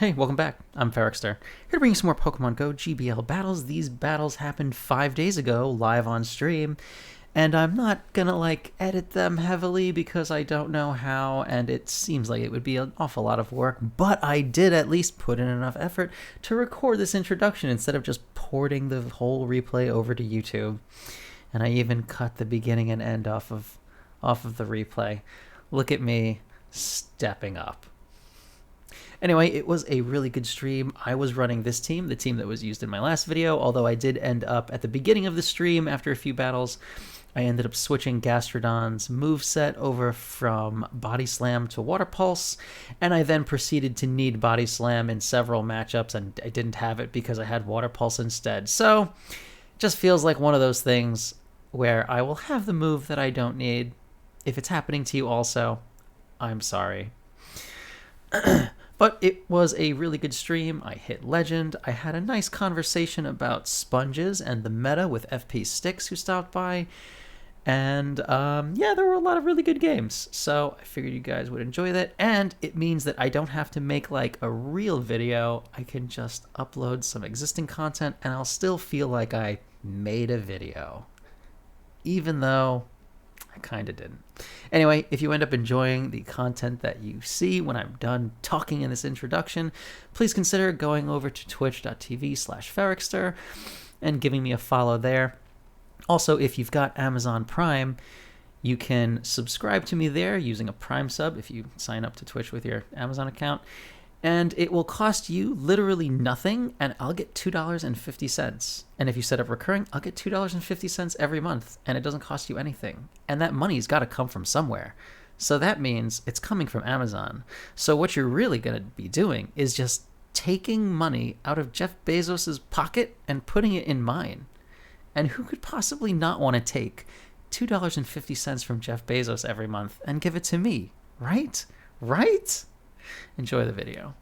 Hey, welcome back. I'm Ferrikster, here to bring you some more Pokemon Go GBL battles. These battles happened 5 days ago, live on stream, and I'm not gonna, edit them heavily because I don't know how, and it seems like it would be an awful lot of work, but I did at least put in enough effort to record this introduction instead of just porting the whole replay over to YouTube. And I even cut the beginning and end off of the replay. Look at me stepping up. Anyway, it was a really good stream. I was running this team, the team that was used in my last video, although I did end up at the beginning of the stream after a few battles. I ended up switching Gastrodon's moveset over from Body Slam to Water Pulse, and I then proceeded to need Body Slam in several matchups, and I didn't have it because I had Water Pulse instead. So, it just feels like one of those things where I will have the move that I don't need. If it's happening to you also, I'm sorry. But it was a really good stream. I hit Legend. I had a nice conversation about sponges and the meta with FP Sticks, who stopped by. And yeah, there were a lot of really good games. So I figured you guys would enjoy that. And it means that I don't have to make a real video. I can just upload some existing content and I'll still feel like I made a video. Even though I kind of didn't. Anyway, if you end up enjoying the content that you see when I'm done talking in this introduction, please consider going over to twitch.tv/Ferrikster and giving me a follow there. Also, if you've got Amazon Prime, you can subscribe to me there using a Prime sub if you sign up to Twitch with your Amazon account. And it will cost you literally nothing, and I'll get $2.50. And if you set up recurring, I'll get $2.50 every month, and it doesn't cost you anything. And that money's got to come from somewhere. So that means it's coming from Amazon. So what you're really going to be doing is just taking money out of Jeff Bezos' pocket and putting it in mine. And who could possibly not want to take $2.50 from Jeff Bezos every month and give it to me? Right? Right? Enjoy the video.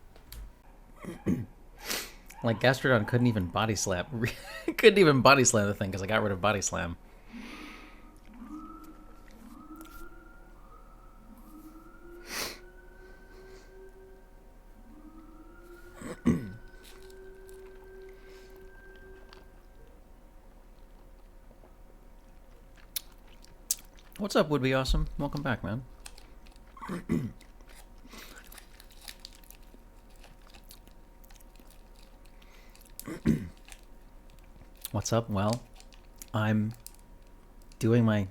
Gastrodon couldn't even body slam. Couldn't even body slam the thing because I got rid of body slam. What's up, Would Be Awesome? Welcome back, man. What's up? Well, I'm doing my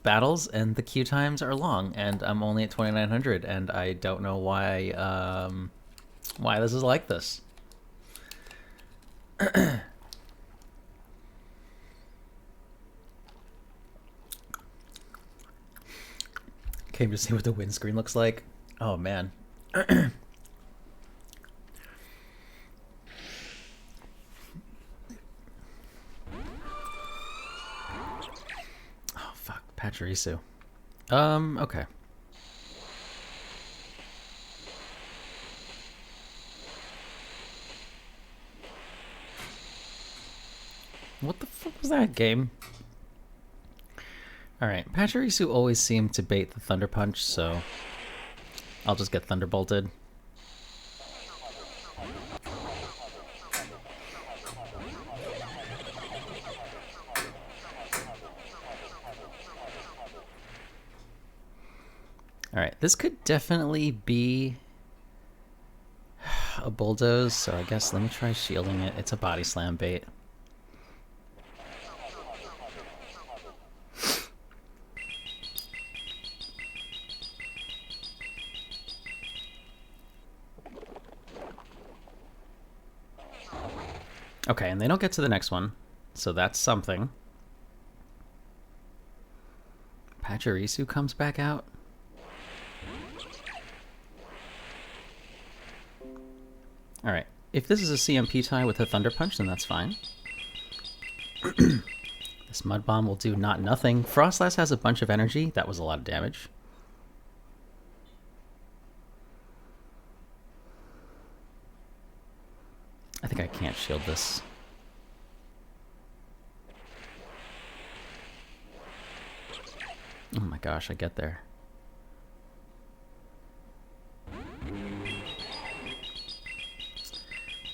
battles and the queue times are long and I'm only at 2900 and I don't know why this is like this. Came to see what the windscreen looks like. Oh man. Pachirisu. Okay. What the fuck was that game? Alright, Pachirisu always seemed to bait the Thunder Punch, so I'll just get Thunderbolted. Alright, this could definitely be a Bulldoze, so I guess let me try shielding it. It's a Body Slam bait. Okay, and they don't get to the next one, so that's something. Pachirisu comes back out. Alright, if this is a CMP tie with a Thunder Punch, then that's fine. This Mud Bomb will do not nothing. Frostlass has a bunch of energy. That was a lot of damage. I think I can't shield this. Oh my gosh, I get there.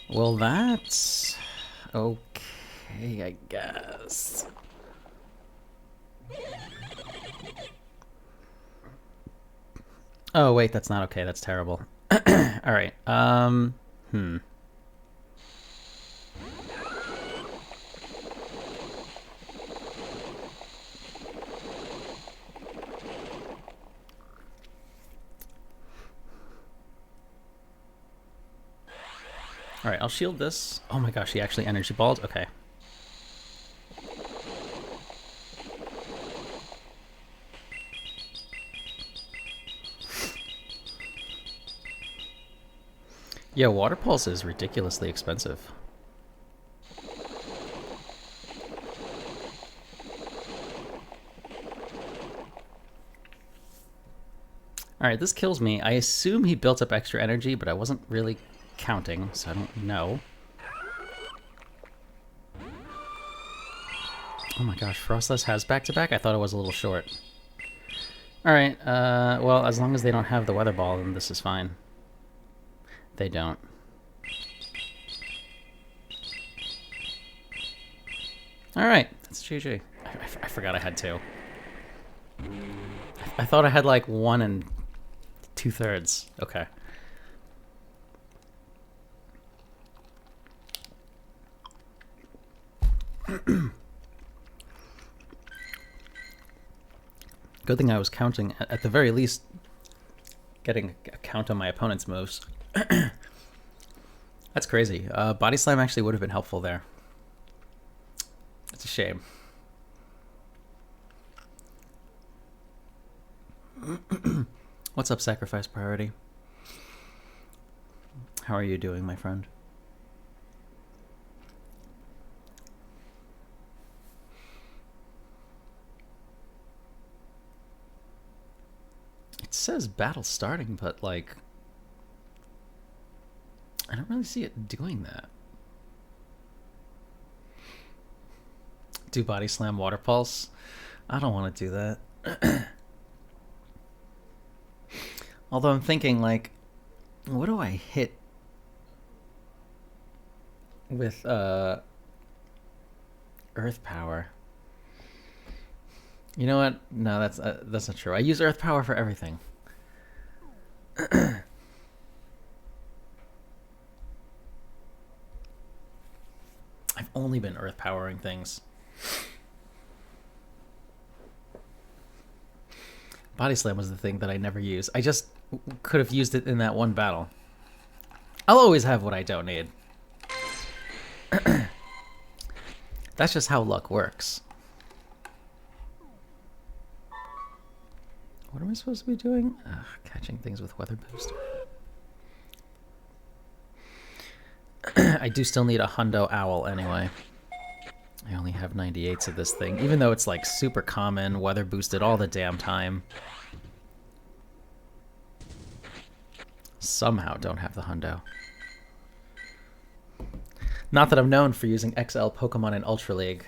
Well, that's okay, I guess. Oh, wait, that's not okay. That's terrible. All right. All right, I'll shield this. Oh my gosh, he actually energy balled? Okay. Yeah, Water Pulse is ridiculously expensive. Alright, this kills me. I assume he built up extra energy, but I wasn't really counting, so I don't know. Oh my gosh, Frostless has back-to-back? I thought it was a little short. Alright, well, as long as they don't have the Weather Ball, then this is fine. They don't. Alright, that's GG. I forgot I had two. I thought I had like 1 2/3. Okay. Good thing I was counting, at the very least, getting a count on my opponent's moves. That's crazy. Body Slam actually would have been helpful there. It's a shame. What's up, Sacrifice Priority? How are you doing, my friend? It says battle starting, but like, I don't really see it doing that. Do Body Slam Water Pulse? I don't want to do that. Although I'm thinking, like, what do I hit with Earth Power? You know what? No, that's not true. I use Earth Power for everything. I've only been Earth Powering things. Body Slam was the thing that I never used. I just could have used it in that one battle. I'll always have what I don't need. That's just how luck works. What am I supposed to be doing? Catching things with Weather Boost. I do still need a Hundo Owl anyway. I only have 98s of this thing, even though it's like super common, weather boosted all the damn time. Somehow don't have the Hundo. Not that I'm known for using XL Pokemon in Ultra League.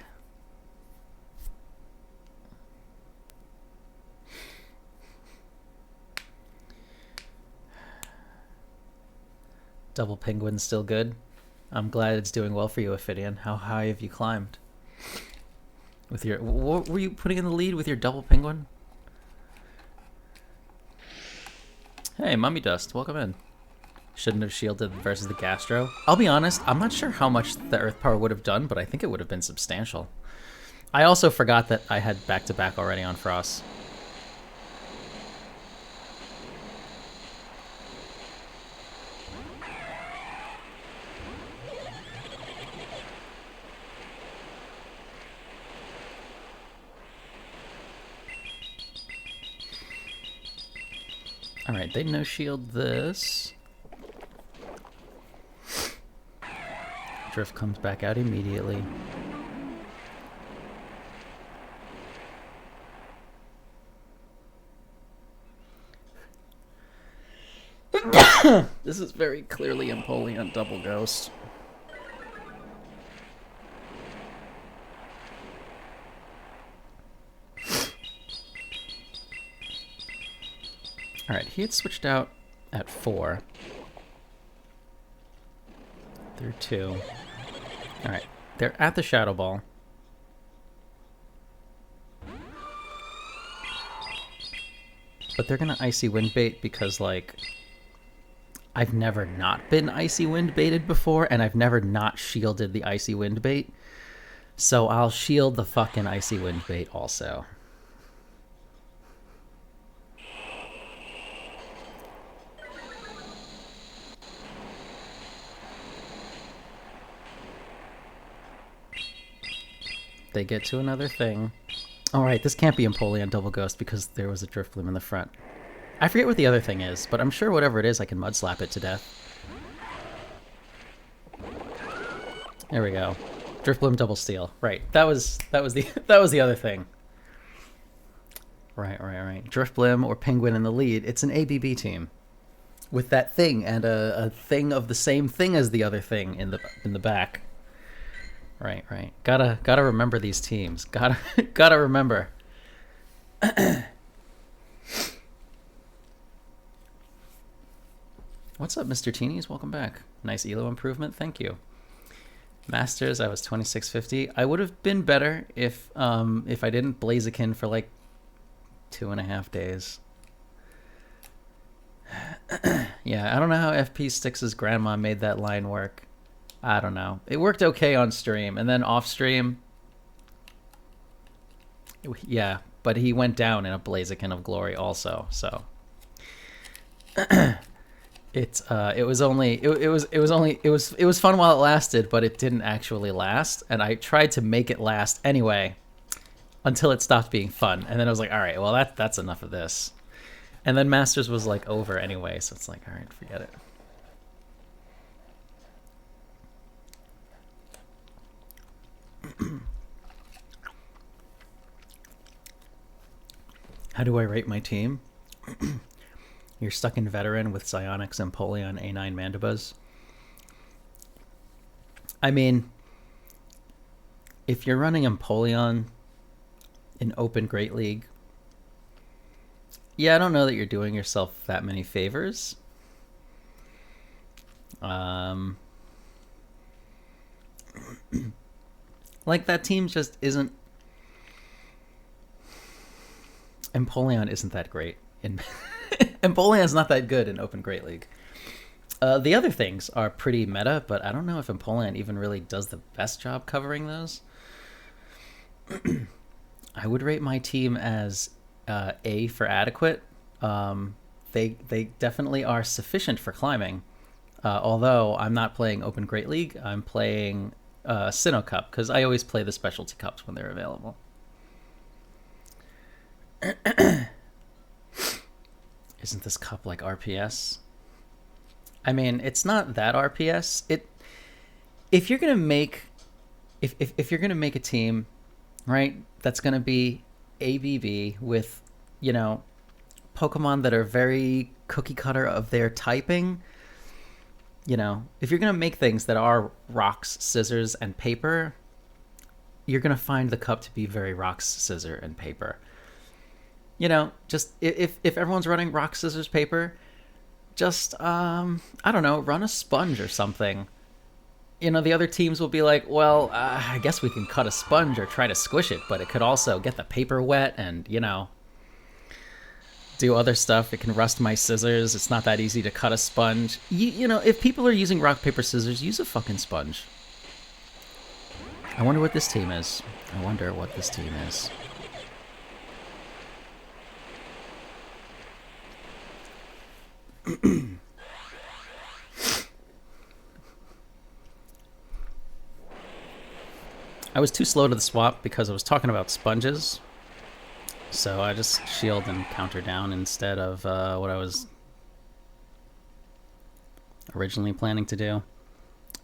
Double Penguin's still good. I'm glad it's doing well for you, Ophidian. How high have you climbed? With your, what were you putting in the lead with your Double Penguin? Hey, Mummy Dust, welcome in. Shouldn't have shielded versus the Gastro. I'll be honest, I'm not sure how much the Earth Power would have done, but I think it would have been substantial. I also forgot that I had back-to-back already on Frost. Alright, they no-shield this. Drift comes back out immediately. This is very clearly Empoleon Double Ghost. Alright, he had switched out at 4. They're 2. Alright. They're at the Shadow Ball. But they're gonna Icy Wind Bait because, like, I've never not been Icy Wind Baited before, and I've never not shielded the Icy Wind Bait. So I'll shield the fucking Icy Wind Bait also. They get to another thing. Alright, this can't be Empoleon Double Ghost because there was a Drifloon in the front. I forget what the other thing is, but I'm sure whatever it is, I can Mud Slap it to death. There we go. Drifloon Double Steel. Right, that was the other thing. Right. Drifblim or Penguin in the lead. It's an ABB team with that thing and a thing of the same thing as the other thing in the back. Right. Gotta remember these teams. Gotta remember. What's up, Mr. Teenies? Welcome back. Nice elo improvement. Thank you. Masters, I was 2650. I would have been better if I didn't Blaziken for like 2.5 days. Yeah, I don't know how FP Styx's grandma made that line work. I don't know. It worked okay on stream, and then off stream, yeah, but he went down in a Blaziken of glory also. So it was fun while it lasted, but it didn't actually last, and I tried to make it last anyway until it stopped being fun, and then I was like, all right, well that's enough of this. And then Masters was like over anyway, so it's like, all right, forget it. How do I rate my team? You're stuck in Veteran with Psionics, Empoleon, A9 Mandibuzz. I mean, if you're running Empoleon in Open Great League, yeah, I don't know that you're doing yourself that many favors. Like, that team just isn't... Empoleon isn't that great. Empoleon's not that good in Open Great League. The other things are pretty meta, but I don't know if Empoleon even really does the best job covering those. I would rate my team as A for adequate. They definitely are sufficient for climbing. Although I'm not playing Open Great League, I'm playing Sinnoh Cup, because I always play the specialty cups when they're available. Isn't this cup like RPS? I mean, it's not that RPS. If you're gonna make a team, right, that's gonna be ABB with, you know, Pokemon that are very cookie cutter of their typing. You know, if you're gonna make things that are rocks, scissors, and paper, you're gonna find the cup to be very rocks, scissor, and paper. You know, just if everyone's running rock, scissors, paper, just I don't know, run a sponge or something. You know, the other teams will be like, well, I guess we can cut a sponge or try to squish it, but it could also get the paper wet and, you know, do other stuff. It can rust my scissors. It's not that easy to cut a sponge. You know, if people are using rock, paper, scissors, use a fucking sponge. I wonder what this team is. I was too slow to the swap because I was talking about sponges. So I just shield and counter down instead of what I was originally planning to do.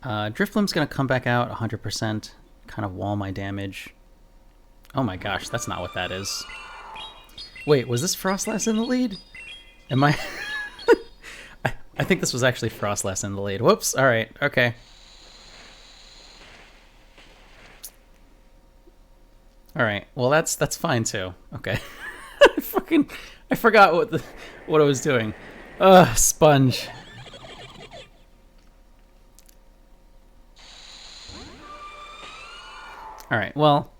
Drifloom's going to come back out 100%, kind of wall my damage. Oh my gosh, that's not what that is. Wait, was this Frostlass in the lead? Am I... I think this was actually Frostlass in the lead. Whoops, alright, okay. Alright, well that's fine too. Okay. I forgot what I was doing. Sponge. All right. Well,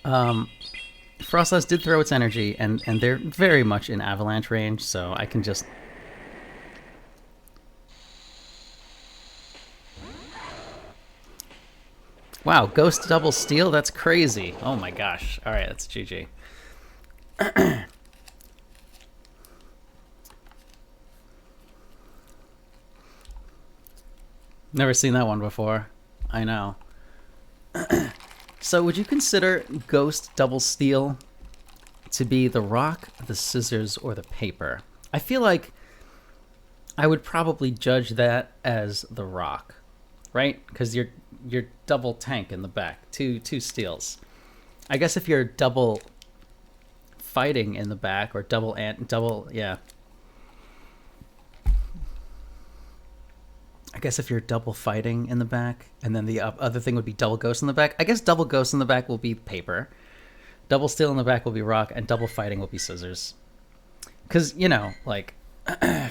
Frostlass did throw its energy, and they're very much in avalanche range, so I can just... Wow, Ghost double steal? That's crazy. Oh my gosh. All right, that's GG. Never seen that one before. I know. So would you consider Ghost double steal to be the rock, the scissors, or the paper? I feel like I would probably judge that as the rock, right? Because you're double tank in the back, two steals. I guess if you're double fighting in the back, or double, yeah. I guess if you're double fighting in the back, and then the other thing would be double ghost in the back. I guess double ghost in the back will be paper, double steal in the back will be rock, and double fighting will be scissors. Because, you know, like,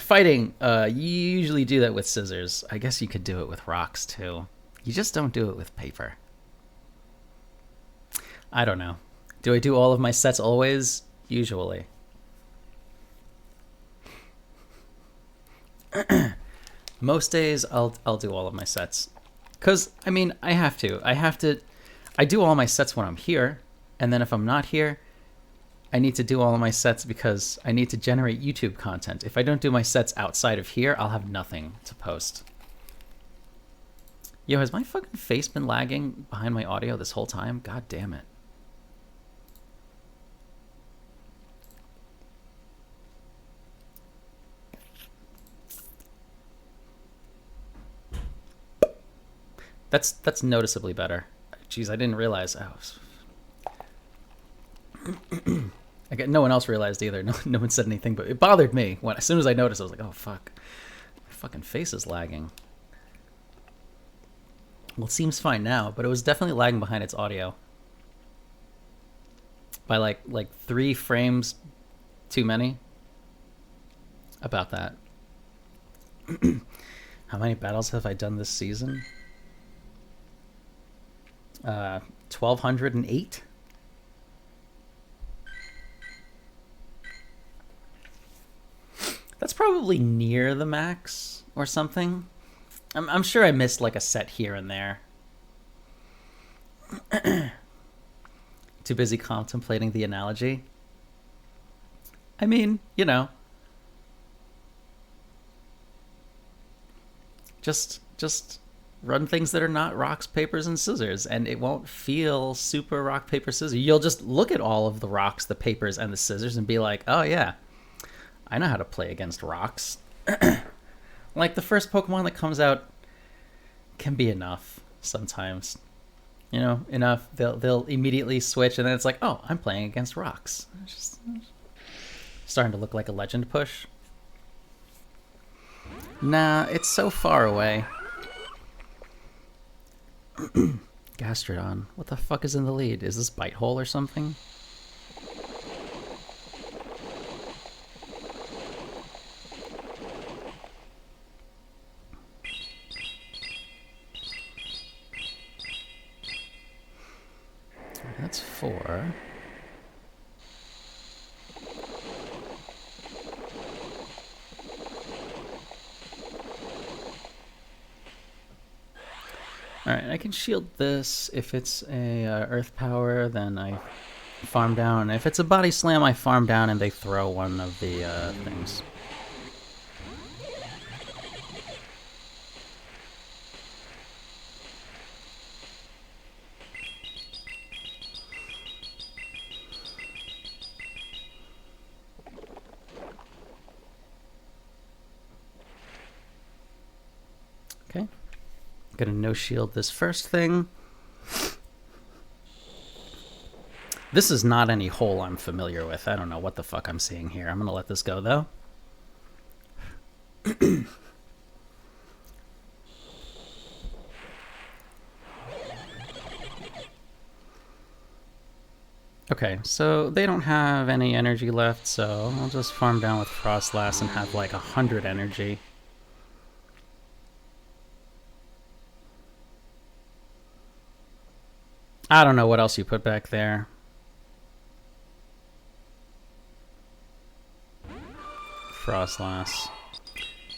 fighting, you usually do that with scissors. I guess you could do it with rocks, too. You just don't do it with paper. I don't know. Do I do all of my sets always? Usually. Most days I'll do all of my sets. Cause I mean I have to. I do all my sets when I'm here, and then if I'm not here, I need to do all of my sets because I need to generate YouTube content. If I don't do my sets outside of here, I'll have nothing to post. Yo, has my fucking face been lagging behind my audio this whole time? God damn it. That's noticeably better. Jeez, I didn't realize. I get no one else realized either. No one said anything, but it bothered me when as soon as I noticed. I was like, oh fuck, my fucking face is lagging. Well, it seems fine now, but it was definitely lagging behind its audio by like 3 frames too many. About that. How many battles have I done this season? 1,208. That's probably near the max or something. I'm sure I missed like a set here and there. Too busy contemplating the analogy. I mean, you know, just run things that are not rocks, papers, and scissors, and it won't feel super rock, paper, scissors. You'll just look at all of the rocks, the papers, and the scissors and be like, oh yeah, I know how to play against rocks. Like, the first Pokemon that comes out can be enough sometimes. You know, enough. They'll immediately switch, and then it's like, oh, I'm playing against rocks. It's just starting to look like a legend push. Nah, it's so far away. Gastrodon. What the fuck is in the lead? Is this Bite Hole or something? That's 4. Alright, I can shield this. If it's a Earth Power, then I farm down. If it's a Body Slam, I farm down and they throw one of the things. Okay. Gonna no shield this first thing. This is not any hole I'm familiar with. I don't know what the fuck I'm seeing here. I'm gonna let this go though. Okay, so they don't have any energy left, so I'll just farm down with Frostlass and have like 100 energy. I don't know what else you put back there. Frostlass.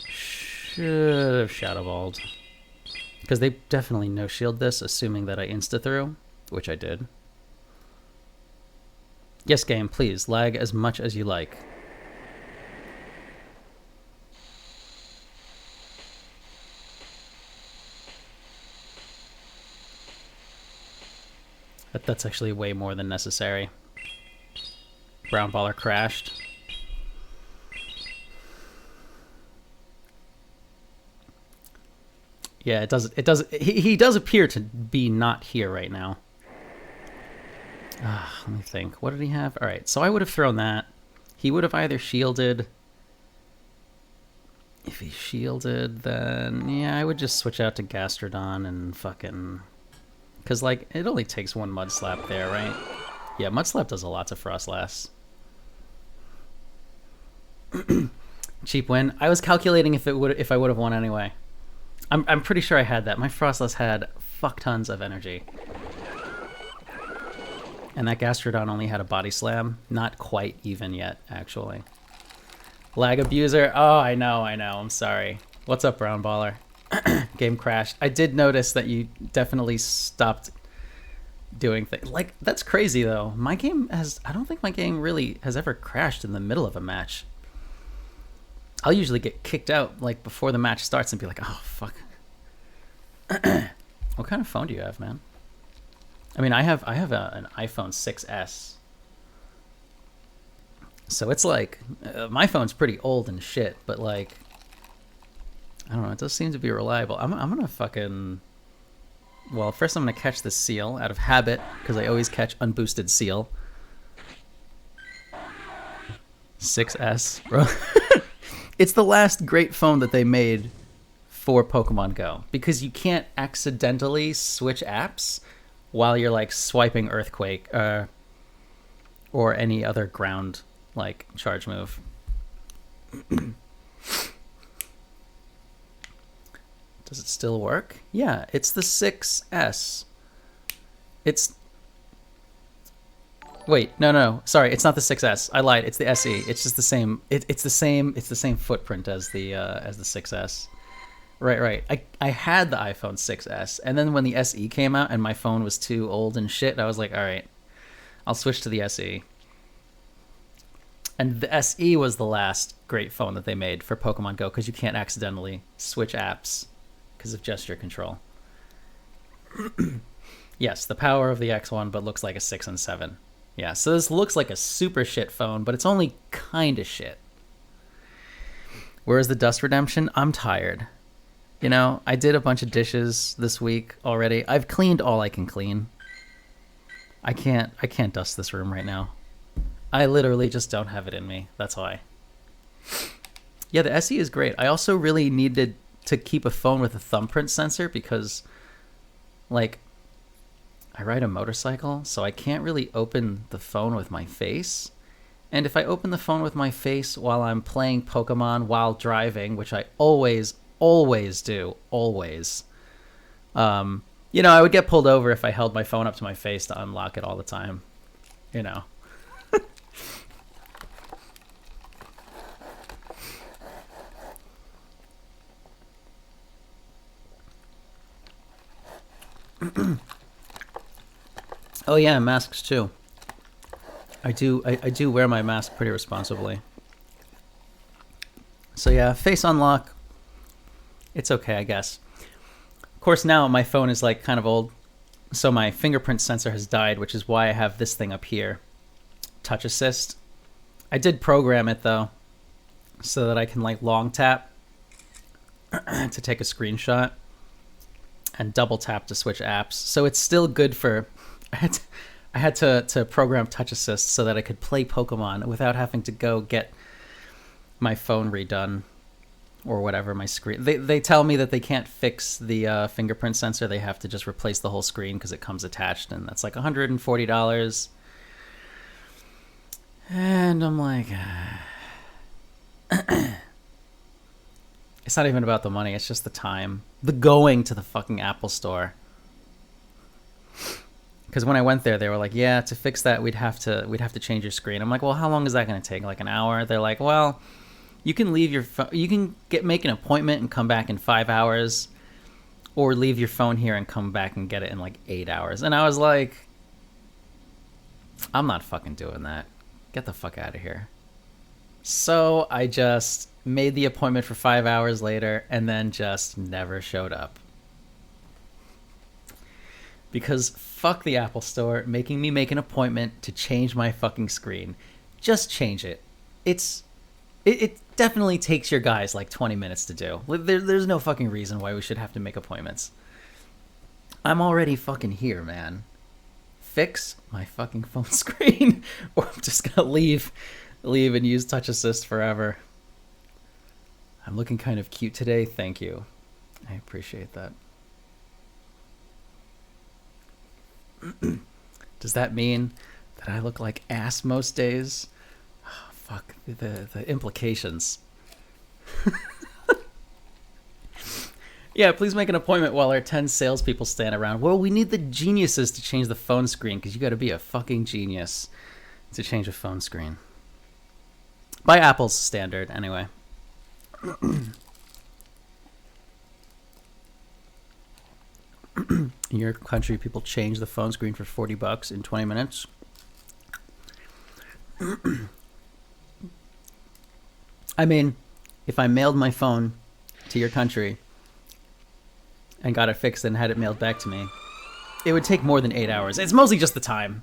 Should have Shadow Balled. Because they definitely no-shield this, assuming that I insta-through, which I did. Yes, game, please, lag as much as you like. That's actually way more than necessary. Brown Baller crashed. Yeah, it does. He does appear to be not here right now. Let me think. What did he have? All right, so I would have thrown that. He would have either shielded. If he shielded, then yeah, I would just switch out to Gastrodon and fucking. Because like it only takes one Mud Slap there, right? Yeah, Mud Slap does a lot to Frostlass. Cheap win. I was calculating if I would have won anyway. I'm pretty sure I had that. My Frostlass had fuck tons of energy. And that Gastrodon only had a Body Slam. Not quite even yet, actually. Lag Abuser. Oh, I know. I'm sorry. What's up, Brown Baller? Game crashed. I did notice that you definitely stopped doing things. Like, that's crazy, though. My game has... I don't think my game really has ever crashed in the middle of a match. I'll usually get kicked out like before the match starts and be like, oh, fuck. What kind of phone do you have, man? I mean, I have an iPhone 6S. So it's like, my phone's pretty old and shit, but like, I don't know, it does seem to be reliable. I'm going to fucking... Well, first I'm going to catch the seal out of habit, because I always catch unboosted seal. 6S, bro. It's the last great phone that they made for Pokemon Go, because you can't accidentally switch apps while you're like swiping Earthquake or any other ground like charge move. Does it still work? Yeah, it's the 6S. It's... Wait, no, sorry, it's not the 6S. I lied. It's the SE. It's just the same. It's the same. It's the same footprint as the 6S. Right. I had the iPhone 6S, and then when the SE came out and my phone was too old and shit, I was like, all right, I'll switch to the SE. And the SE was the last great phone that they made for Pokemon Go, because you can't accidentally switch apps because of gesture control. Yes, the power of the X1, but looks like a 6 and 7. Yeah, so this looks like a super shit phone, but it's only kind of shit. Whereas the Dust Redemption, I'm tired. You know, I did a bunch of dishes this week already. I've cleaned all I can clean. I can't dust this room right now. I literally just don't have it in me. That's why. Yeah, the SE is great. I also really needed to keep a phone with a thumbprint sensor because, like, I ride a motorcycle, so I can't really open the phone with my face. And if I open the phone with my face while I'm playing Pokemon while driving, which I always do, always, you know, I would get pulled over if I held my phone up to my face to unlock it all the time, you know. Oh yeah, masks too. I do wear my mask pretty responsibly. So yeah, face unlock. It's okay, I guess. Of course, now my phone is like kind of old, so my fingerprint sensor has died, which is why I have this thing up here, Touch Assist. I did program it though, so that I can like long tap to take a screenshot and double tap to switch apps. So it's still good for... I had to program Touch Assist so that I could play Pokemon without having to go get my phone redone or whatever, my screen. They tell me that they can't fix the fingerprint sensor. They have to just replace the whole screen because it comes attached, and that's like $140. And I'm like... It's not even about the money. It's just the time. The going to the fucking Apple store. Because when I went there, they were like, yeah, to fix that, we'd have to change your screen. I'm like, well, how long is that going to take? Like an hour? They're like, well, you can leave your phone, you can make an appointment and come back in 5 hours, or leave your phone here and come back and get it in like 8 hours. And I was like, I'm not fucking doing that. Get the fuck out of here. So I just made the appointment for 5 hours later and then just never showed up. Because fuck the Apple Store making me make an appointment to change my fucking screen. Just change it. It definitely takes your guys like 20 minutes to do. There's no fucking reason why we should have to make appointments. I'm already fucking here, man. Fix my fucking phone screen, or I'm just gonna leave and use Touch Assist forever. I'm looking kind of cute today. Thank you. I appreciate that. Does that mean that I look like ass most days? Oh, fuck the implications. Yeah, please make an appointment while our 10 salespeople stand around. Well, we need the geniuses to change the phone screen, because you got to be a fucking genius to change a phone screen. By Apple's standard, anyway. In your country, people change the phone screen for $40 in 20 minutes. I mean, if I mailed my phone to your country and got it fixed and had it mailed back to me, it would take more than 8 hours. It's mostly just the time.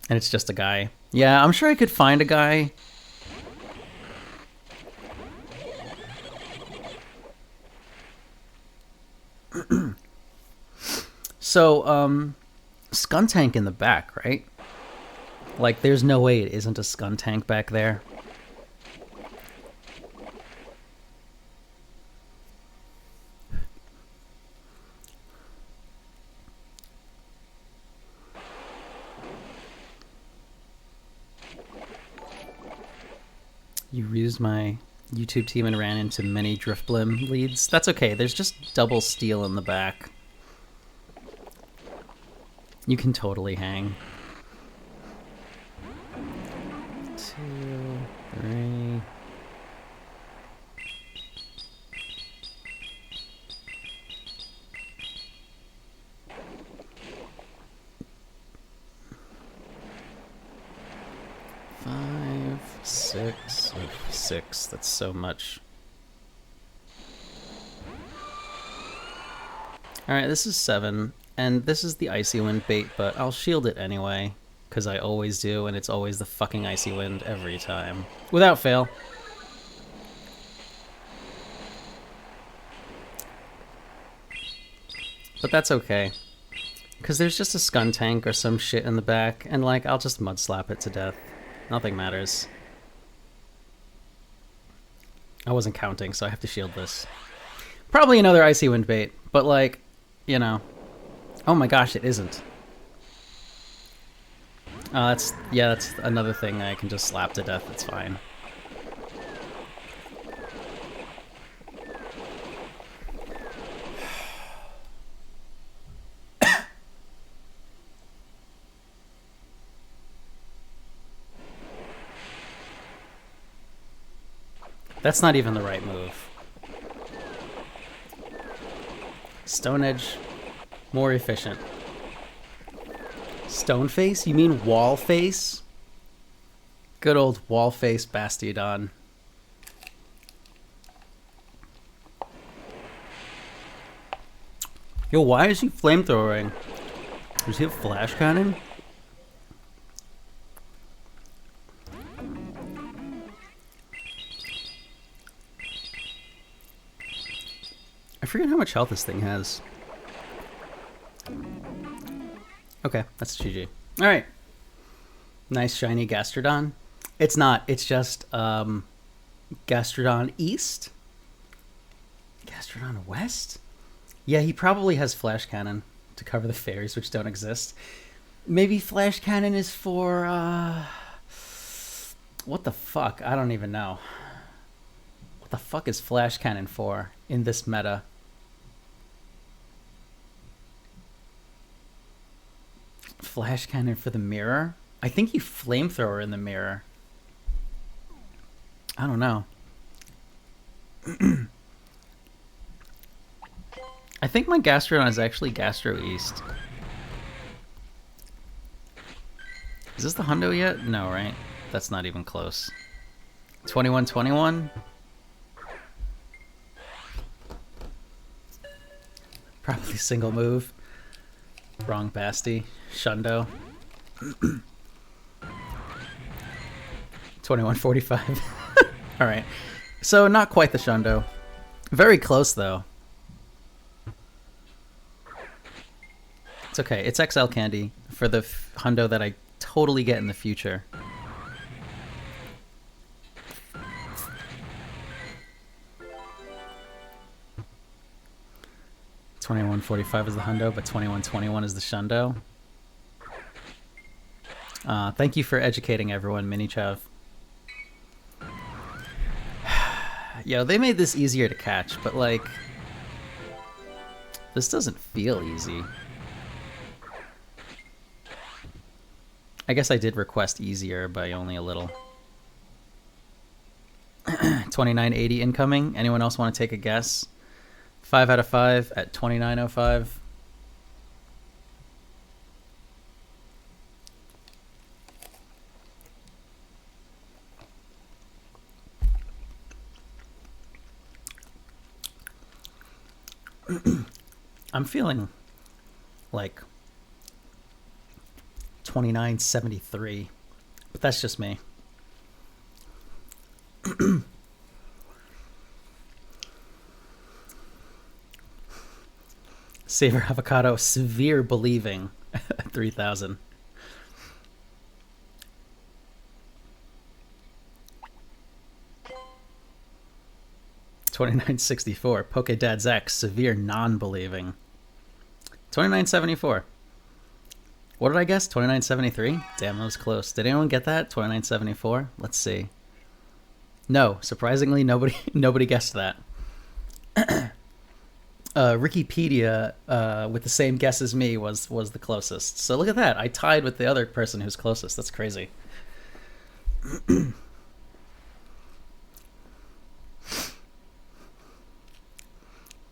And it's just a guy. Yeah, I'm sure I could find a guy. So, Skuntank in the back, right? Like, there's no way it isn't a Skuntank back there. You used my YouTube team and ran into many Driftblim leads. That's okay. There's just double steel in the back. You can totally hang. 2, 3. Five, 6, 6. That's so much. Alright, this is 7. And this is the Icy Wind bait, but I'll shield it anyway, because I always do, and it's always the fucking Icy Wind every time. Without fail. But that's okay. Because there's just a Skuntank or some shit in the back, and like, I'll just mud slap it to death. Nothing matters. I wasn't counting, so I have to shield this. Probably another Icy Wind bait, but like, you know. Oh my gosh, it isn't. That's another thing I can just slap to death. It's fine. That's not even the right move. Stone Edge. More efficient. Stone face? You mean wall face? Good old wall face Bastiodon. Yo, why is he flamethrowing? Does he have flash cannon? I forget how much health this thing has. Okay, that's GG. Alright. Nice shiny Gastrodon. It's not, it's just Gastrodon East? Gastrodon West? Yeah, he probably has Flash Cannon to cover the fairies, which don't exist. Maybe Flash Cannon is for, what the fuck? I don't even know. What the fuck is Flash Cannon for in this meta? flash cannon for the mirror? I think you flamethrower in the mirror. I don't know. I think my Gastrodon is actually Gastro East. Is this the hundo yet? No, right? That's not even close. 2121? Probably single move. Wrong Basti. Shundo. 2145. Alright. So, not quite the Shundo. Very close, though. It's okay. It's XL candy for the hundo that I totally get in the future. $21.45 is the hundo, but $21.21 is the shundo. Thank you for educating everyone, Minichav. Yo, they made this easier to catch, but like, this doesn't feel easy. I guess I did request easier by only a little. 2980 incoming. Anyone else want to take a guess? 5 out of 5 at 2905. I'm feeling like 2973, but that's just me. Savor Avocado, severe believing. 3000. $29.64. Pokedad's X, severe non-believing. $29.74. What did I guess? $29.73? Damn, that was close. Did anyone get that? $29.74? Let's see. No, surprisingly, nobody guessed that. Wikipedia, with the same guess as me, was the closest. So look at that. I tied with the other person who's closest. That's crazy.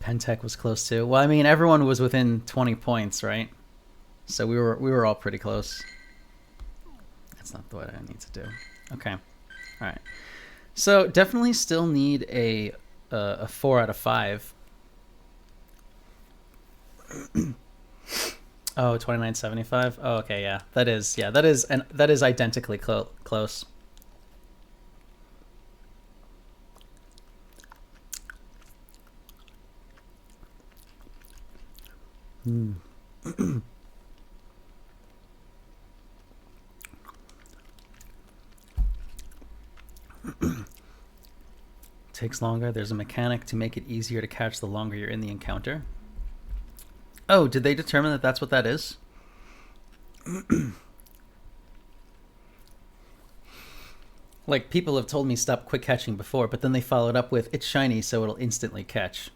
Pentech was close too. Well, I mean, everyone was within 20 points, right? So we were all pretty close. That's not what I need to do. Okay. All right. So definitely still need a 4 out of 5. Oh, 29.75. Oh, okay, yeah. That is identically close. Takes longer. There's a mechanic to make it easier to catch the longer you're in the encounter. Oh, did they determine that that's what that is? Like, people have told me stop quick catching before, but then they followed up with, it's shiny, so it'll instantly catch.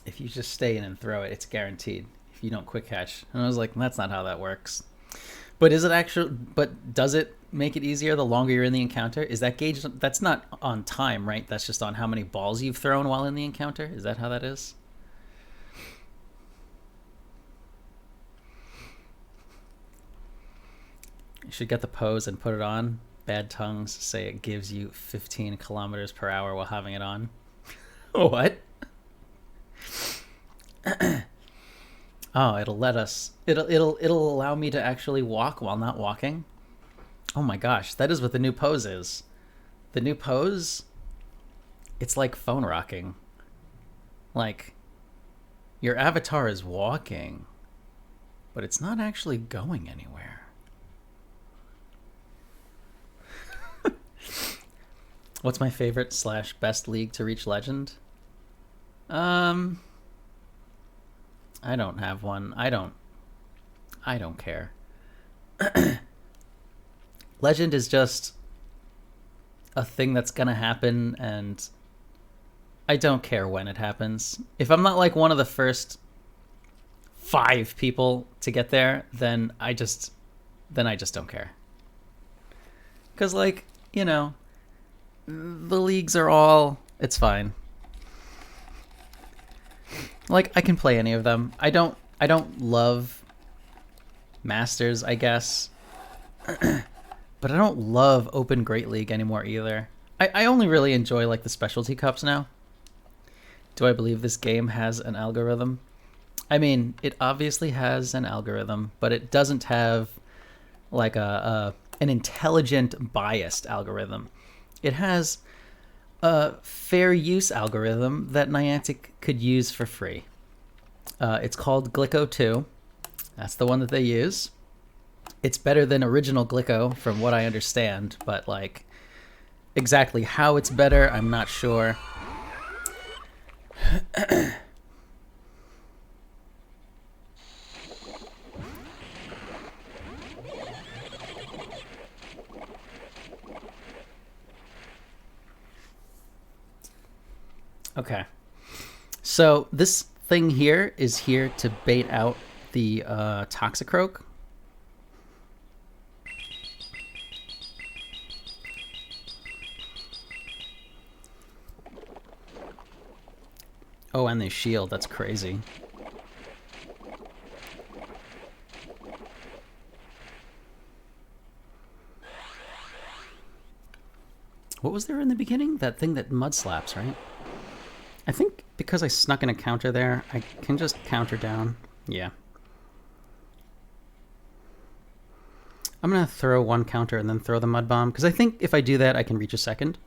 If you just stay in and throw it, it's guaranteed. If you don't quick catch. And I was like, that's not how that works. But is it actually, but does it make it easier the longer you're in the encounter? Is that gauged? That's not on time, right? That's just on how many balls you've thrown while in the encounter? Is that how that is? You should get the pose and put it on. Bad tongues say it gives you 15 kilometers per hour while having it on. What? Oh, it'll let us. It'll allow me to actually walk while not walking. Oh my gosh, that is what the new pose is. The new pose, it's like phone rocking. Like, your avatar is walking, but it's not actually going anywhere. What's my favorite / best league to reach legend? I don't have one. I don't care. Legend is just a thing that's gonna happen, and I don't care when it happens. If I'm not like one of the first 5 people to get there, then I just don't care. Because, like, you know, the leagues are all... It's fine. Like, I can play any of them. I don't love Masters, I guess. But I don't love Open Great League anymore either. I only really enjoy, like, the specialty cups now. Do I believe this game has an algorithm? I mean, it obviously has an algorithm, but it doesn't have, like, an intelligent, biased algorithm. It has a fair use algorithm that Niantic could use for free. It's called Glicko 2. That's the one that they use. It's better than original Glicko, from what I understand, but, like, exactly how it's better, I'm not sure. Okay. So this thing here is here to bait out the Toxicroak. Oh, and they shield. That's crazy. What was there in the beginning? That thing that mud slaps, right? I think because I snuck in a counter there, I can just counter down. Yeah. I'm going to throw one counter and then throw the mud bomb, because I think if I do that, I can reach a second.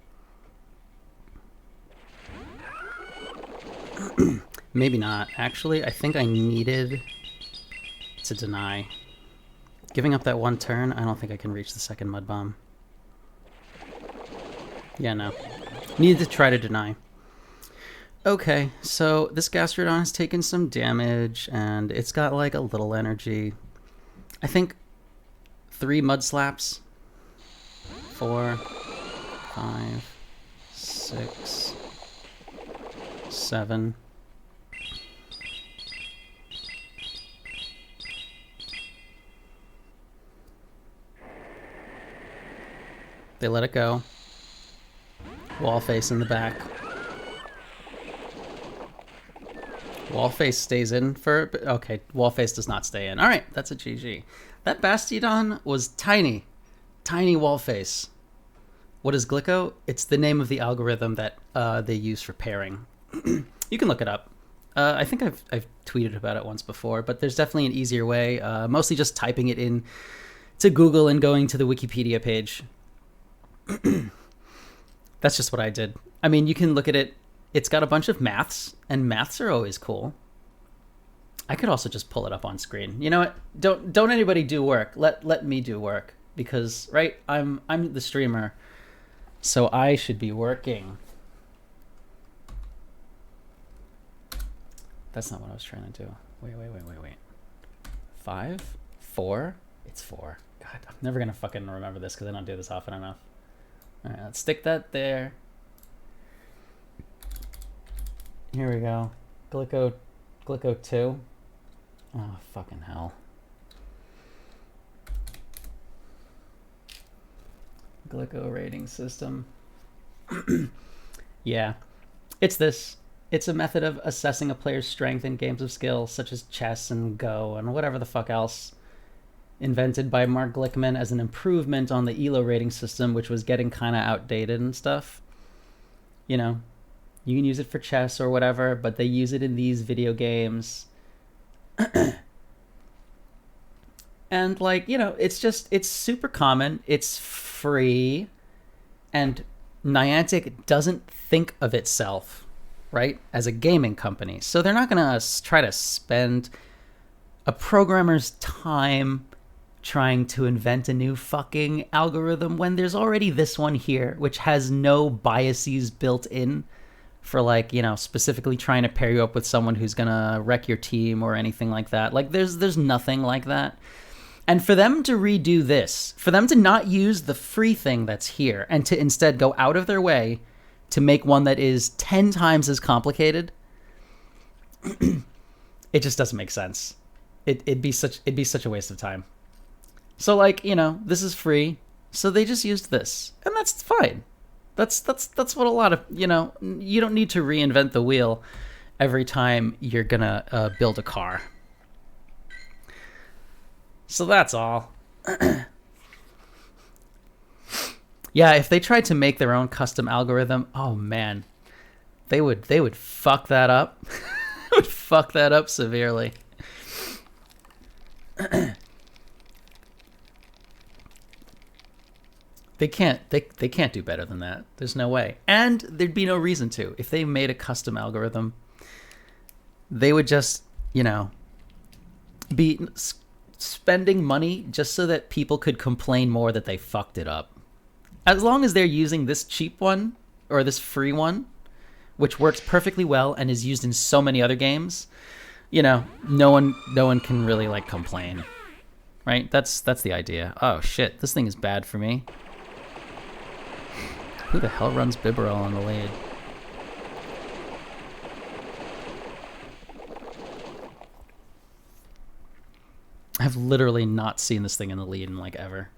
Maybe not. Actually, I think I needed to deny. Giving up that one turn, I don't think I can reach the second mud bomb. Yeah, no. Needed to try to deny. Okay, so this Gastrodon has taken some damage, and it's got, like, a little energy. I think 3 mud slaps. 4, 5, 6, 7. They let it go. Wall face in the back. Wall face stays in for... Okay, wall face does not stay in. All right, that's a GG. That Bastiodon was tiny. Tiny wall face. What is Glicko? It's the name of the algorithm that they use for pairing. You can look it up. I think I've tweeted about it once before, but there's definitely an easier way. Mostly just typing it in to Google and going to the Wikipedia page. That's just what I did. I mean, you can look at it. It's got a bunch of maths, and maths are always cool. I could also just pull it up on screen. You know what? Don't anybody do work. Let me do work, because right, I'm the streamer, so I should be working. That's not what I was trying to do. Wait. 5, 4. It's 4. God, I'm never gonna fucking remember this because I don't do this often enough. All right, let's stick that there. Here we go. Glicko 2. Oh, fucking hell. Glicko rating system. Yeah. It's this. It's a method of assessing a player's strength in games of skill, such as chess and Go and whatever the fuck else. Invented by Mark Glickman as an improvement on the ELO rating system, which was getting kind of outdated and stuff. You know, you can use it for chess or whatever, but they use it in these video games. And, like, you know, it's super common. It's free. And Niantic doesn't think of itself, right, as a gaming company. So they're not going to try to spend a programmer's time trying to invent a new fucking algorithm when there's already this one here, which has no biases built in for, like, you know, specifically trying to pair you up with someone who's gonna wreck your team or anything like that. Like, there's nothing like that. And for them to redo this, for them to not use the free thing that's here and to instead go out of their way to make one that is 10 times as complicated, it just doesn't make sense. it'd be such a waste of time. So like, this is free, so they just used this, and that's fine. That's what a lot of, you don't need to reinvent the wheel every time you're gonna build a car. So that's all. Yeah, if they tried to make their own custom algorithm, oh man, they would fuck that up. Would fuck that up severely. They can't do better than that. There's no way. And there'd be no reason to. If they made a custom algorithm, they would just, be spending money just so that people could complain more that they fucked it up. As long as they're using this cheap one or this free one, which works perfectly well and is used in so many other games, no one can really like complain. Right? That's the idea. Oh shit, this thing is bad for me. Who the hell runs Bibarel on the lead? I've literally not seen this thing in the lead in like ever.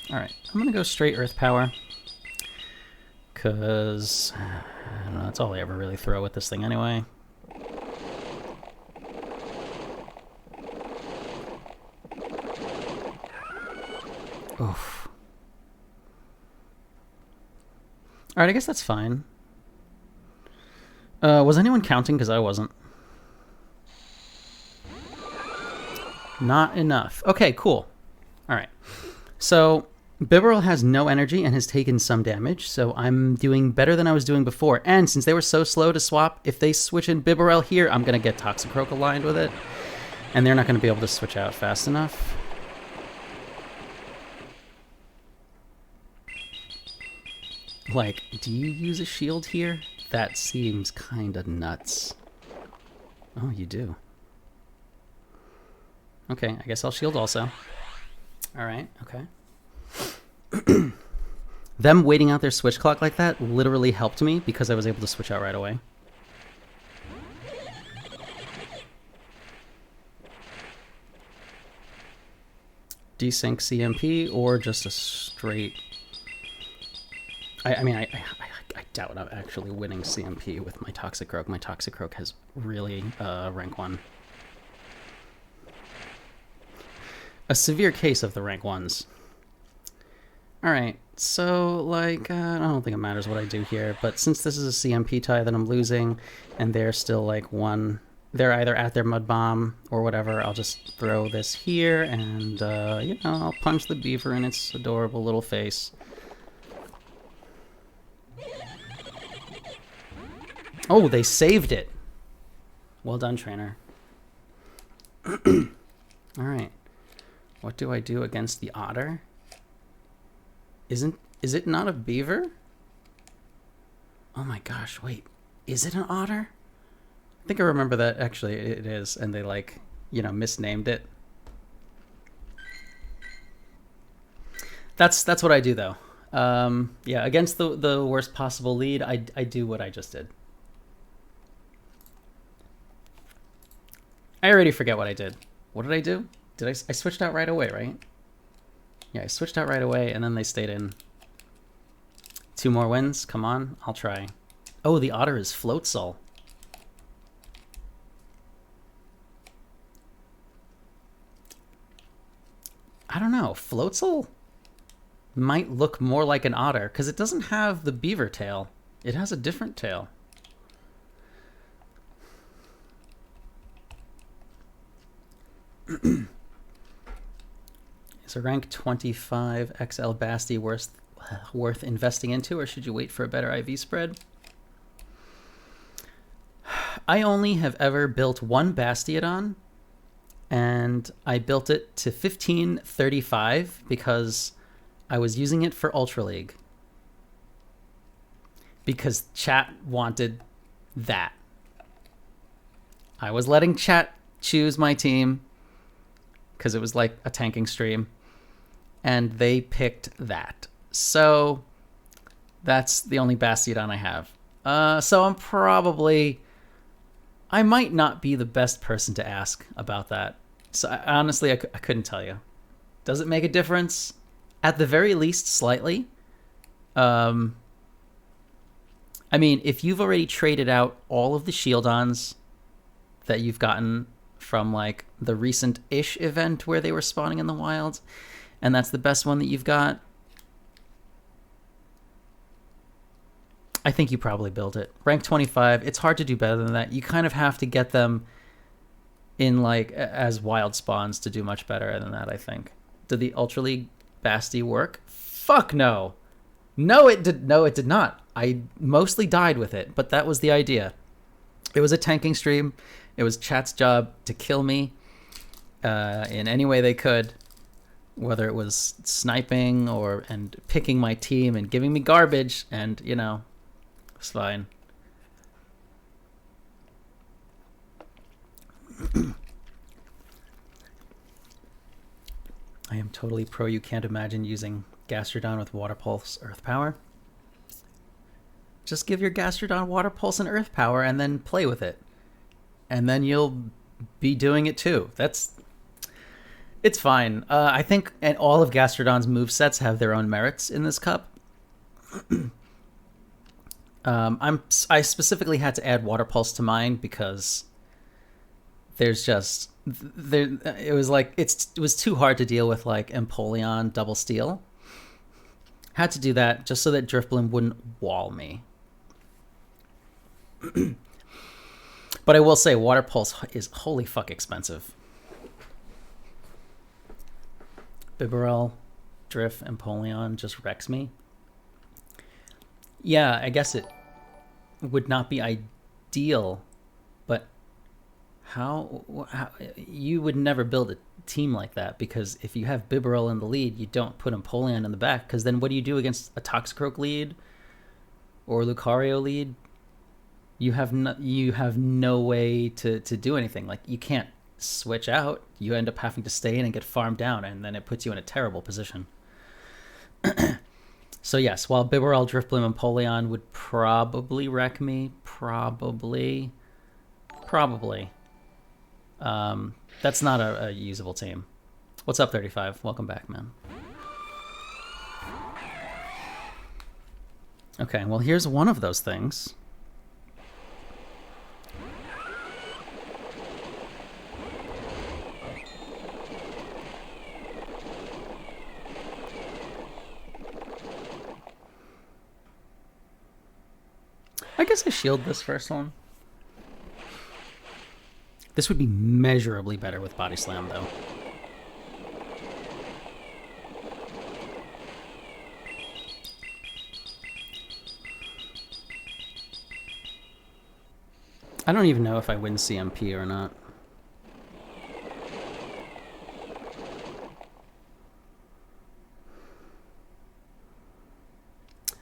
Alright, I'm gonna go straight Earth Power. Because, I don't know, that's all I ever really throw with this thing anyway. Oof. Alright, I guess that's fine. Was anyone counting? Because I wasn't. Not enough. Okay, cool. Alright. So, Bibarel has no energy and has taken some damage, so I'm doing better than I was doing before. And since they were so slow to swap, if they switch in Bibarel here, I'm going to get Toxicroak aligned with it. And they're not going to be able to switch out fast enough. Like, do you use a shield here? That seems kind of nuts. Oh, you do. Okay, I guess I'll shield also. Alright, okay. Them waiting out their switch clock like that literally helped me because I was able to switch out right away. Desync CMP or just a straight... I mean, I doubt I'm actually winning CMP with my Toxicroak. My Toxicroak has really rank 1. A severe case of the rank 1s. Alright, so, like, I don't think it matters what I do here, but since this is a CMP tie that I'm losing, and they're still, like, they're either at their Mud Bomb or whatever, I'll just throw this here, and, I'll punch the beaver in its adorable little face. Oh, they saved it! Well done, trainer. Alright. What do I do against the otter? Is it not a beaver? Oh my gosh, wait. Is it an otter? I think I remember that actually it is, and they like, misnamed it. That's what I do though. Yeah, against the worst possible lead, I do what I just did. I already forget what I did. What did I do? I switched out right away, right? Yeah, I switched out right away, and then they stayed in. 2 more wins? Come on, I'll try. Oh, the otter is Floatzel. I don't know. Floatzel might look more like an otter, because it doesn't have the beaver tail. It has a different tail. Is a rank 25 XL Basti worth investing into, or should you wait for a better IV spread? I only have ever built one Bastiodon, and I built it to 1535 because I was using it for Ultra League. Because chat wanted that. I was letting chat choose my team because it was like a tanking stream. and they picked that. So that's the only Bastiodon I have. So I might not be the best person to ask about that. So honestly, I couldn't tell you. Does it make a difference? At the very least, slightly. I mean, if you've already traded out all of the Shieldons that you've gotten from like the recent-ish event where they were spawning in the wild, and that's the best one that you've got, I think you probably build it. Rank 25, it's hard to do better than that. You kind of have to get them in like as wild spawns to do much better than that, I think. Did the Ultra League Basti work? Fuck no. No, it did not. I mostly died with it, but that was the idea. It was a tanking stream. It was chat's job to kill me in any way they could, whether it was sniping and picking my team and giving me garbage, and you know, it's fine. I am totally pro. You can't imagine using Gastrodon with Water Pulse Earth Power. Just give your Gastrodon Water Pulse and Earth Power and then play with it. And then you'll be doing it too. It's fine. I think and all of Gastrodon's movesets have their own merits in this cup. I specifically had to add Water Pulse to mine because it was too hard to deal with like Empoleon double steal. Had to do that just so that Drifblim wouldn't wall me. But I will say Water Pulse is holy fuck expensive. Bibarel, Drift, Empoleon just wrecks me. Yeah, I guess it would not be ideal, but how you would never build a team like that, because if you have Bibarel in the lead, you don't put Empoleon in the back, because then what do you do against a Toxicroak lead or Lucario lead? You have no way to do anything. Like, you can't switch out. You end up having to stay in and get farmed down, and then it puts you in a terrible position. So yes, while Bibarel, Drifblim, and Empoleon would probably wreck me, probably. That's not a usable team. What's up, 35? Welcome back, man. Okay, well, here's one of those things. I guess I shield this first one. This would be measurably better with Body Slam, though. I don't even know if I win CMP or not.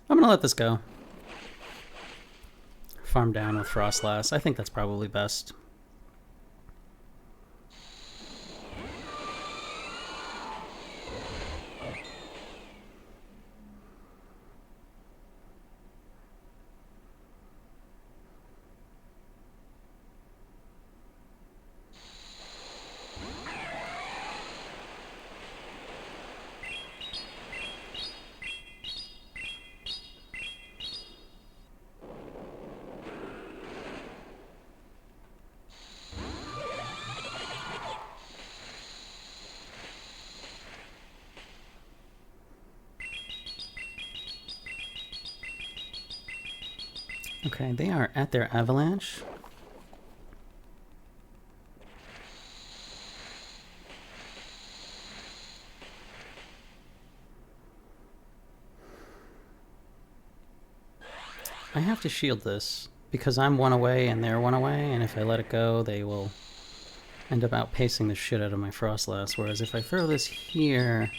I'm gonna let this go. Farm down with Frostlass. I think that's probably best. Okay, they are at their Avalanche. I have to shield this because I'm one away and they're one away, and if I let it go, they will end up outpacing the shit out of my Frostlass. Whereas if I throw this here,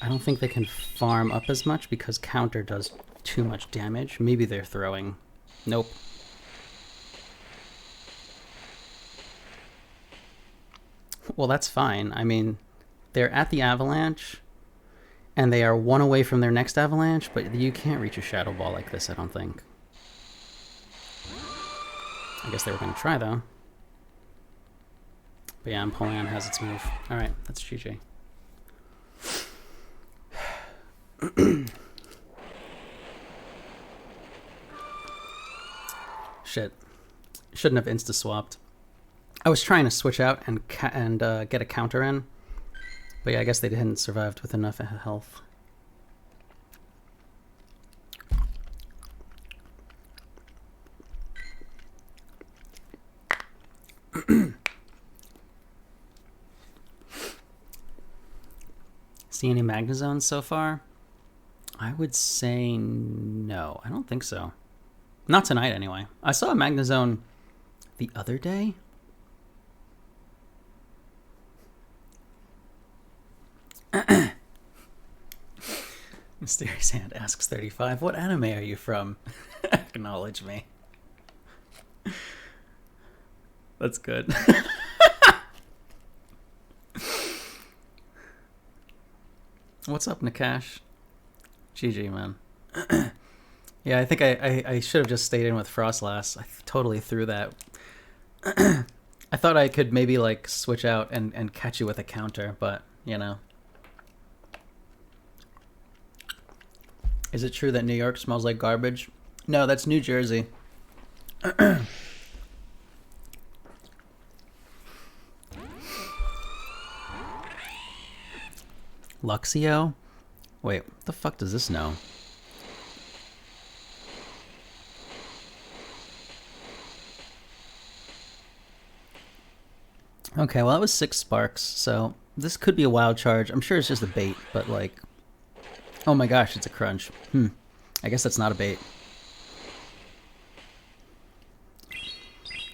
I don't think they can farm up as much because counter does too much damage. Maybe they're throwing. Nope. Well, that's fine. I mean, they're at the Avalanche. And they are 1 away from their next avalanche, but you can't reach a Shadow Ball like this, I don't think. I guess they were going to try, though. But yeah, Empoleon has its move. Alright, that's GG. Shit. Shouldn't have insta-swapped. I was trying to switch out and get a counter in. But yeah, I guess they hadn't survived with enough health. See any Magnezones so far? I would say no. I don't think so. Not tonight, anyway. I saw a Magnezone the other day. Mysterious Hand asks 35, what anime are you from? Acknowledge me. That's good. What's up, Nakash? GG, man. Yeah, I think I should have just stayed in with Frostlass. I totally threw that. I thought I could maybe like switch out and catch you with a counter, but you know. Is it true that New York smells like garbage? No, that's New Jersey. Luxio? Wait, what the fuck does this know? Okay, well that was 6 sparks, so this could be a wild charge. I'm sure it's just a bait, but like... Oh my gosh, it's a crunch. I guess that's not a bait.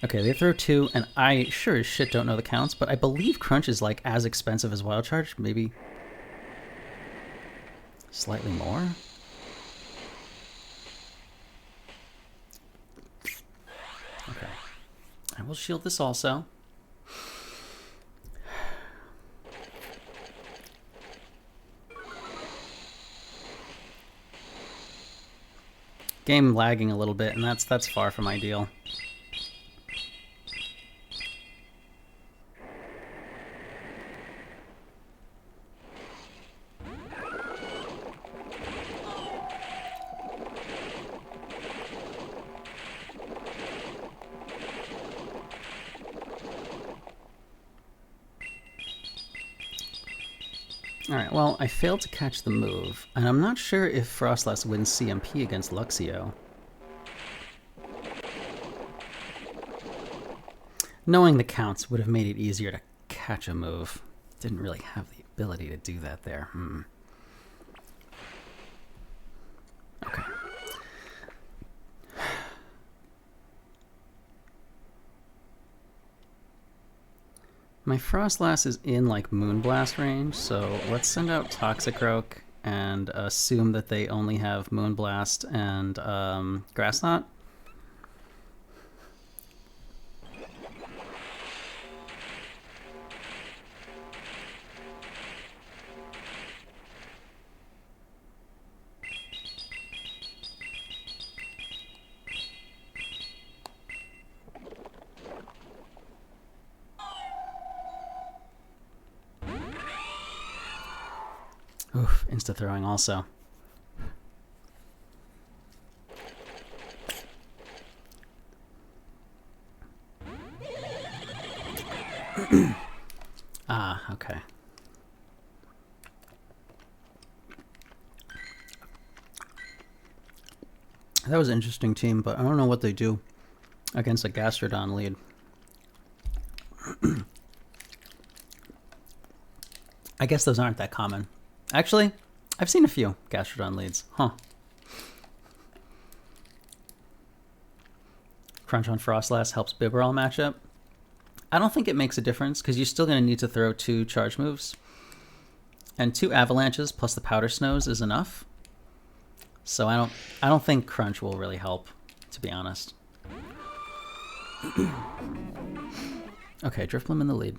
Okay, they throw 2, and I sure as shit don't know the counts, but I believe crunch is like as expensive as wild charge, maybe slightly more? Okay. I will shield this also. Game lagging a little bit, and that's far from ideal. Alright, well, I failed to catch the move, and I'm not sure if Frostlass wins CMP against Luxio. Knowing the counts would have made it easier to catch a move. Didn't really have the ability to do that there. Okay. My Frostlass is in like Moonblast range, so let's send out Toxicroak and assume that they only have Moonblast and Grass Knot. Oof, insta-throwing also. Ah, okay. That was an interesting team, but I don't know what they do against a Gastrodon lead. I guess those aren't that common. Actually, I've seen a few Gastrodon leads. Huh. Crunch on Frostlass helps Bibarel matchup. I don't think it makes a difference, because you're still going to need to throw 2 charge moves. And 2 avalanches plus the Powder Snows is enough. So I don't think Crunch will really help, to be honest. Okay, Drifblim in the lead.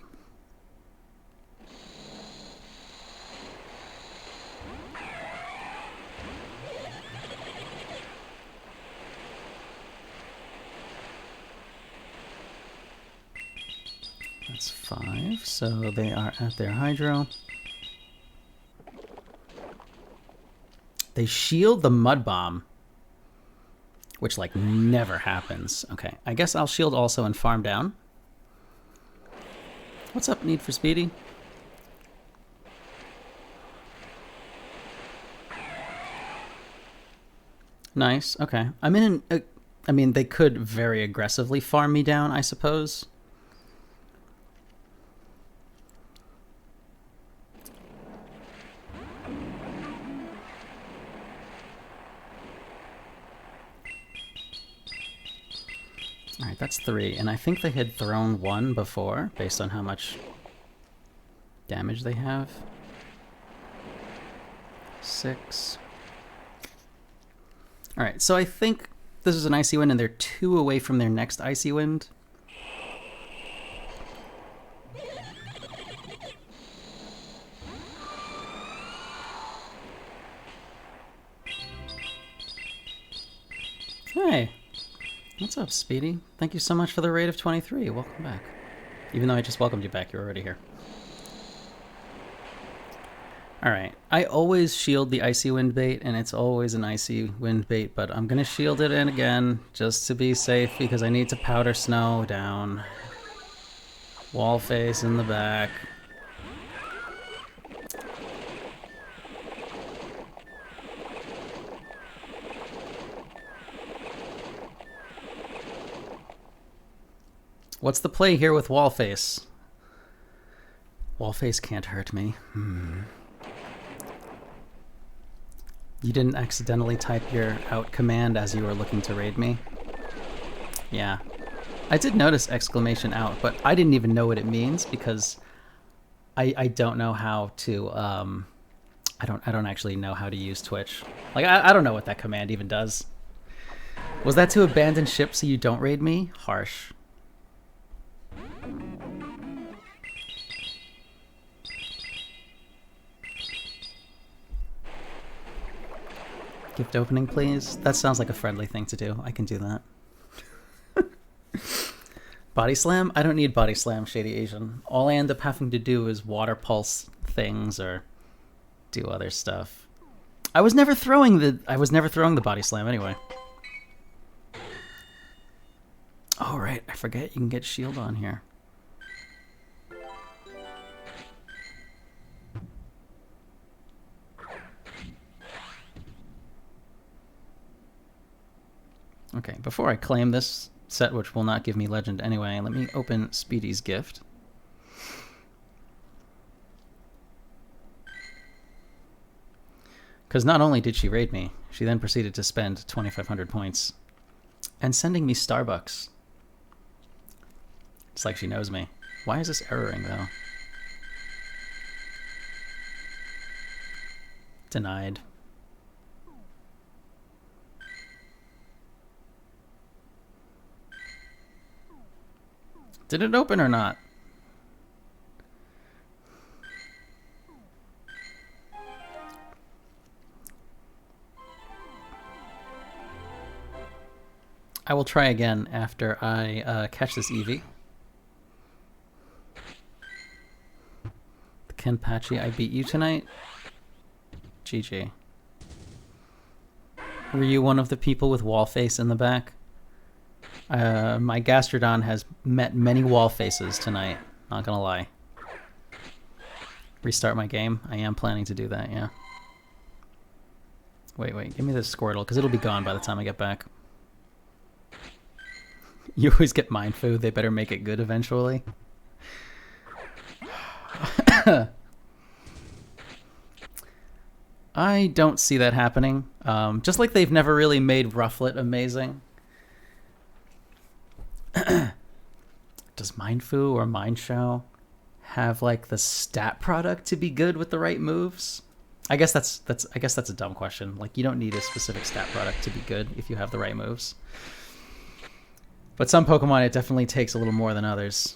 That's 5, so they are at their hydro. They shield the mud bomb, which like never happens. Okay, I guess I'll shield also and farm down. What's up, Need for Speedy? Nice, okay. I'm in an... I mean, they could very aggressively farm me down, I suppose. Alright, that's 3. And I think they had thrown 1 before, based on how much damage they have. 6. Alright, so I think this is an Icy Wind, and they're 2 away from their next Icy Wind. Hey! What's up, Speedy? Thank you so much for the raid of 23. Welcome back. Even though I just welcomed you back, you're already here. Alright, I always shield the Icy Wind bait, and it's always an Icy Wind bait, but I'm gonna shield it in again, just to be safe, because I need to powder snow down. Wall face in the back. What's the play here with Wallface? Wallface can't hurt me. You didn't accidentally type your out command as you were looking to raid me? Yeah. I did notice exclamation out, but I didn't even know what it means because I don't know how to I don't actually know how to use Twitch. Like I don't know what that command even does. Was that to abandon ship so you don't raid me? Harsh. Gift opening, please? That sounds like a friendly thing to do. I can do that. Body slam? I don't need body slam, Shady Asian. All I end up having to do is water pulse things or do other stuff. I was never throwing the body slam anyway. Oh right, I forget you can get shield on here. Okay, before I claim this set, which will not give me legend anyway, let me open Speedy's gift. Because not only did she raid me, she then proceeded to spend 2,500 points and sending me Starbucks. It's like she knows me. Why is this erroring, though? Denied. Did it open or not? I will try again after I catch this Eevee. The Kenpachi, I beat you tonight? GG. Were you one of the people with wall face in the back? My Gastrodon has met many wall faces tonight, not gonna lie. Restart my game? I am planning to do that, yeah. Wait, give me this Squirtle, because it'll be gone by the time I get back. You always get mind food, they better make it good eventually. I don't see that happening. Just like they've never really made Rufflet amazing. Does Mindfu or Mindshow have like the stat product to be good with the right moves? I guess that's a dumb question. Like you don't need a specific stat product to be good if you have the right moves. But some Pokemon it definitely takes a little more than others.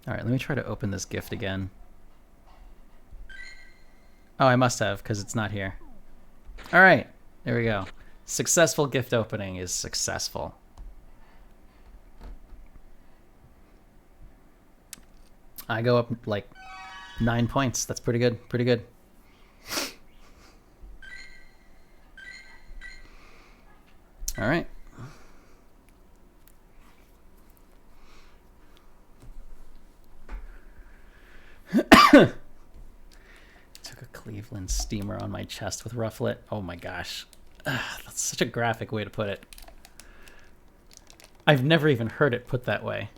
All right, let me try to open this gift again. Oh, I must have because it's not here. All right, there we go. Successful gift opening is successful. I go up like 9 points. That's pretty good. Pretty good. All right. Took a Cleveland steamer on my chest with Rufflet. Oh my gosh. That's such a graphic way to put it. I've never even heard it put that way.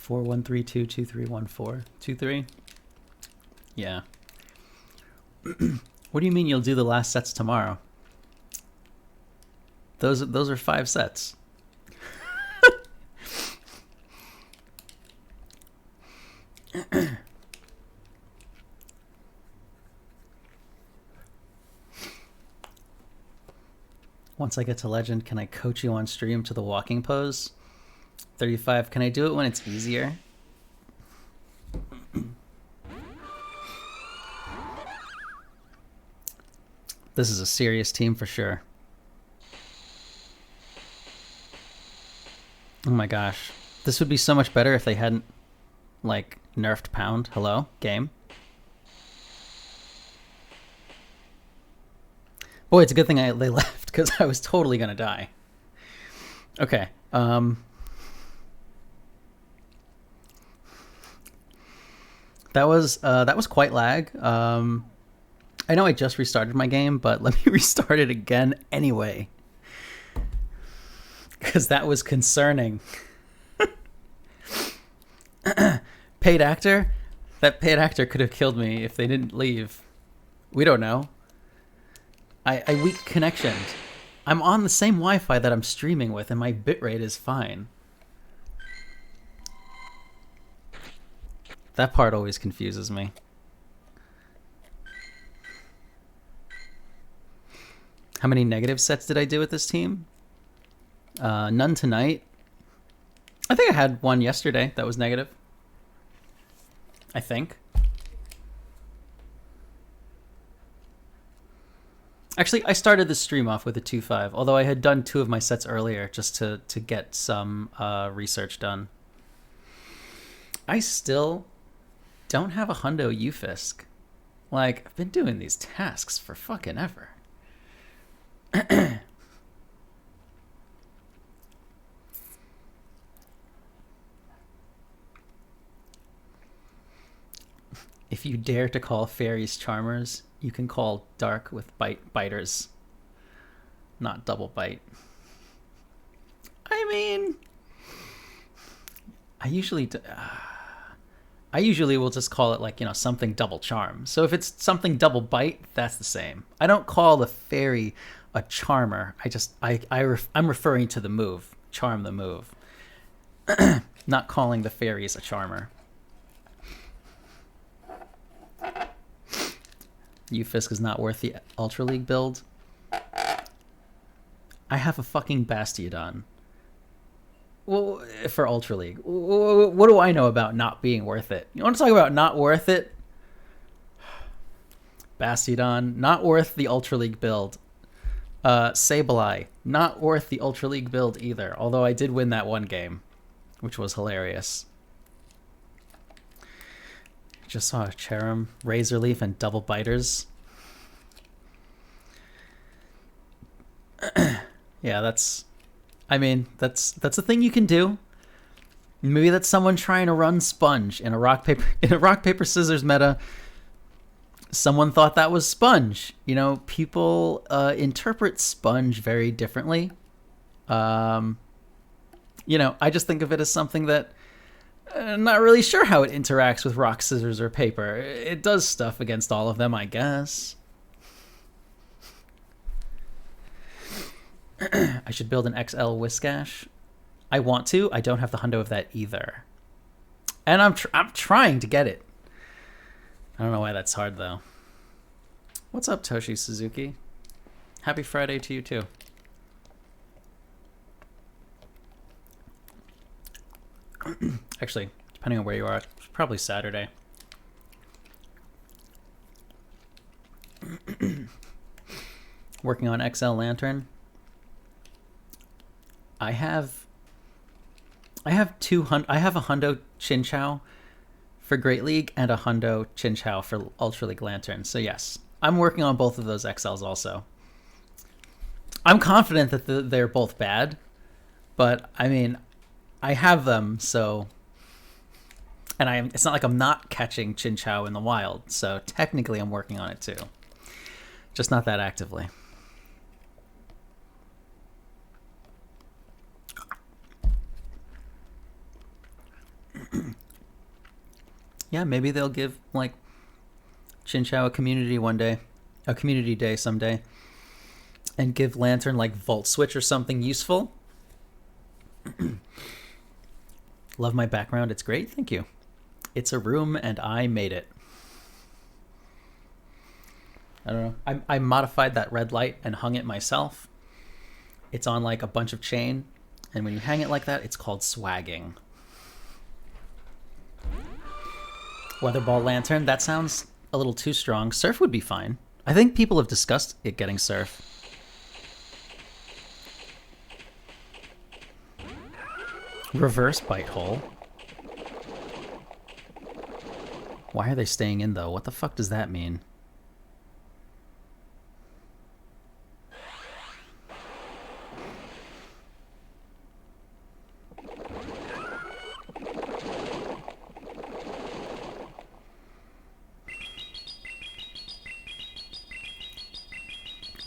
4132231423. Yeah. What do you mean you'll do the last sets tomorrow? Those are 5 sets. Once I get to legend, can I coach you on stream to the walking pose? 35. Can I do it when it's easier? This is a serious team for sure. Oh my gosh. This would be so much better if they hadn't, like, nerfed Pound. Hello? Game? Boy, it's a good thing they left, because I was totally gonna die. Okay. That was quite lag. I know I just restarted my game, but let me restart it again anyway. Because that was concerning. Paid actor? That paid actor could have killed me if they didn't leave. We don't know. I weak connectioned. I'm on the same Wi-Fi that I'm streaming with, and my bitrate is fine. That part always confuses me. How many negative sets did I do with this team? None tonight. I think I had one yesterday that was negative. I think. Actually, I started the stream off with a 2-5, although I had done 2 of my sets earlier just to get some research done. I still don't have a hundo UFisk. Like, I've been doing these tasks for fucking ever. If you dare to call fairies charmers, you can call dark with biters. Not double bite. I mean, I usually will just call it, like, you know, something double charm. So if it's something double bite, that's the same. I don't call the fairy a charmer. I'm referring to the move. Charm the move. Not calling the fairies a charmer. UFisk is not worth the Ultra League build. I have a fucking Bastiodon. Well, for Ultra League. What do I know about not being worth it? You want to talk about not worth it? Bastiodon, not worth the Ultra League build. Sableye, not worth the Ultra League build either. Although I did win that one game, which was hilarious. Just saw a Cherim, Razor Leaf, and double biters. Yeah, that's a thing you can do. Maybe that's someone trying to run Sponge in a rock paper scissors meta. Someone thought that was Sponge. You know, people interpret Sponge very differently. You know, I just think of it as something that I'm not really sure how it interacts with rock, scissors, or paper. It does stuff against all of them, I guess. I should build an XL Whiskash. I want to. I don't have the hundo of that either. And I'm trying to get it. I don't know why that's hard, though. What's up, Toshi Suzuki? Happy Friday to you, too. Actually, depending on where you are, it's probably Saturday. Working on XL Lantern. I have a Hundo Chinchou for Great League and a Hundo Chinchou for Ultra League Lantern. So yes, I'm working on both of those XLs also. I'm confident that they're both bad, but I mean, I have them, so... And it's not like I'm not catching Chinchou in the wild, so technically I'm working on it too. Just not that actively. Yeah, maybe they'll give, like, Chinchou a community day someday, and give Lantern, like, Volt Switch or something useful. Love my background. It's great. Thank you. It's a room, and I made it. I don't know. I modified that red light and hung it myself. It's on, like, a bunch of chain, and when you hang it like that, it's called swagging. Weatherball Lantern, that sounds a little too strong. Surf would be fine. I think people have discussed it getting Surf. Reverse Bite Hole. Why are they staying in, though? What the fuck does that mean?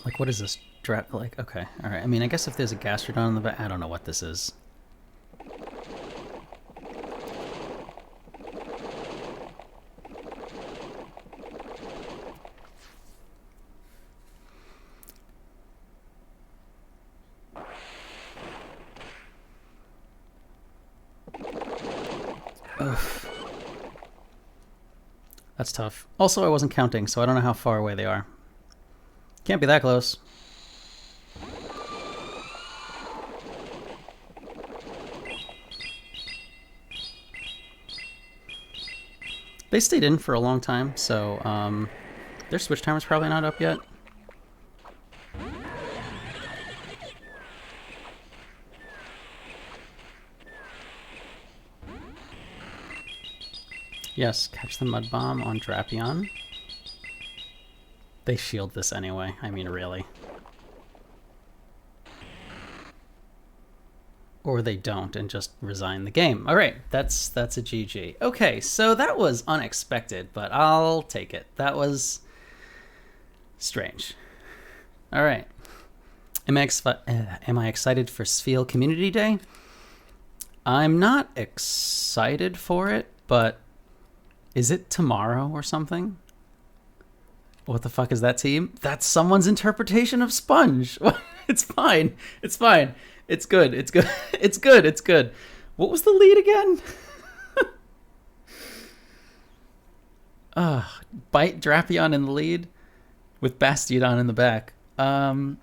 Like, what is this? Like, okay, all right. I mean, I guess if there's a Gastrodon in the back, I don't know what this is. Ugh. That's tough. Also, I wasn't counting, so I don't know how far away they are. Can't be that close. They stayed in for a long time, so their switch timer's probably not up yet. Yes, catch the Mud Bomb on Drapion. They shield this anyway. I mean, really. Or they don't and just resign the game. All right, that's a GG. Okay, so that was unexpected, but I'll take it. That was strange. All right. Am I excited for Spheal Community Day? I'm not excited for it, but is it tomorrow or something? What the fuck is that team? That's someone's interpretation of Sponge. It's fine. It's fine. It's good. It's good. It's good. It's good. What was the lead again? Bite Drapion in the lead with Bastiodon in the back. Yeah,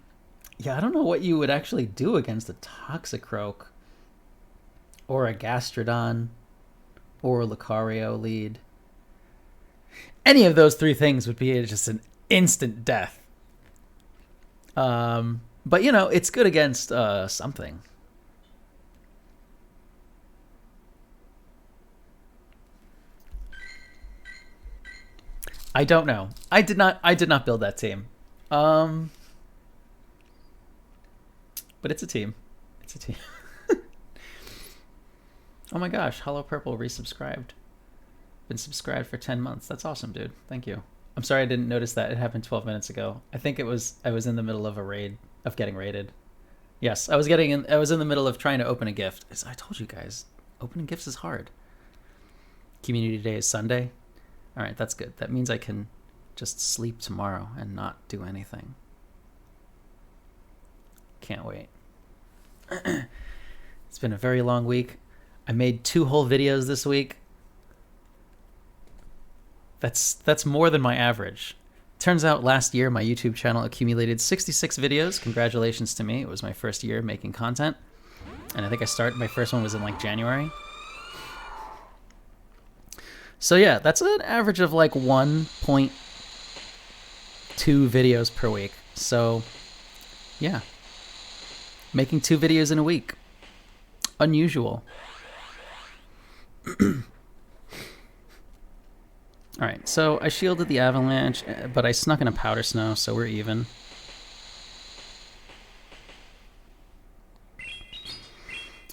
I don't know what you would actually do against a Toxicroak or a Gastrodon or a Lucario lead. Any of those three things would be just an instant death. But, you know, it's good against something. I don't know. I did not build that team. But it's a team. It's a team. Oh my gosh, Hollow Purple resubscribed. Been subscribed for 10 months. That's awesome, dude. Thank you. I'm sorry I didn't notice that. It happened 12 minutes ago. I think I was in the middle of a raid, of getting raided. Yes, I was in the middle of trying to open a gift. As I told you guys, opening gifts is hard. Community Day is Sunday. All right, that's good. That means I can just sleep tomorrow and not do anything. Can't wait. It's been a very long week. I made 2 whole videos this week. That's more than my average. Turns out last year my YouTube channel accumulated 66 videos. Congratulations to me. It was my first year making content. And I think my first one was in like January. So yeah, that's an average of like 1.2 videos per week. So yeah, making 2 videos in a week. unusual. Alright, so I shielded the avalanche, but I snuck in a powder snow, so we're even.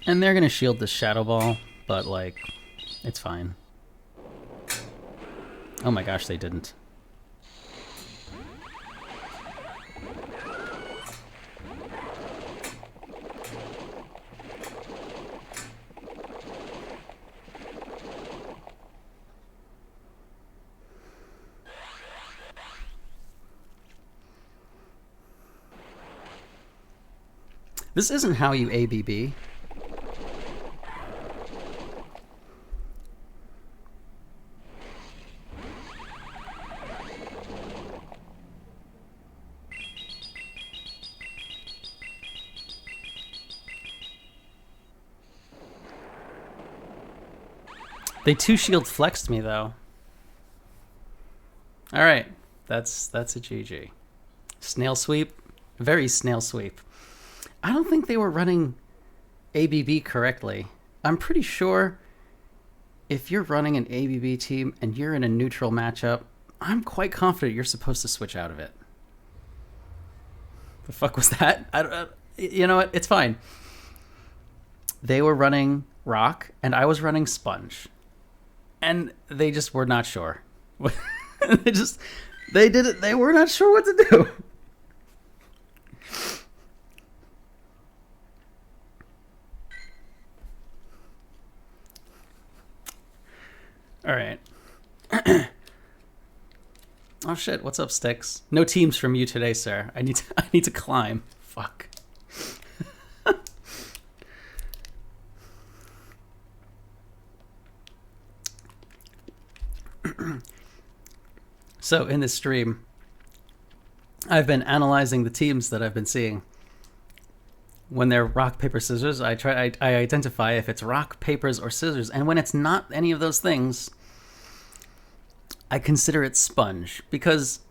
And they're gonna shield this shadow ball, but like, it's fine. Oh my gosh, they didn't. This isn't how you ABB. They 2-shield flexed me though. All right, that's a GG. Snail sweep, very snail sweep. I don't think they were running ABB correctly. I'm pretty sure if you're running an ABB team and you're in a neutral matchup, I'm quite confident you're supposed to switch out of it. The fuck was that? You know what? It's fine. They were running rock and I was running sponge. And they just were not sure. They did it. They were not sure what to do. All right. Oh shit! What's up, Sticks? No teams from you today, sir. I need to climb. Fuck. So in this stream, I've been analyzing the teams that I've been seeing. When they're rock, paper, scissors, I identify if it's rock, papers, or scissors. And when it's not any of those things, I consider it sponge. Because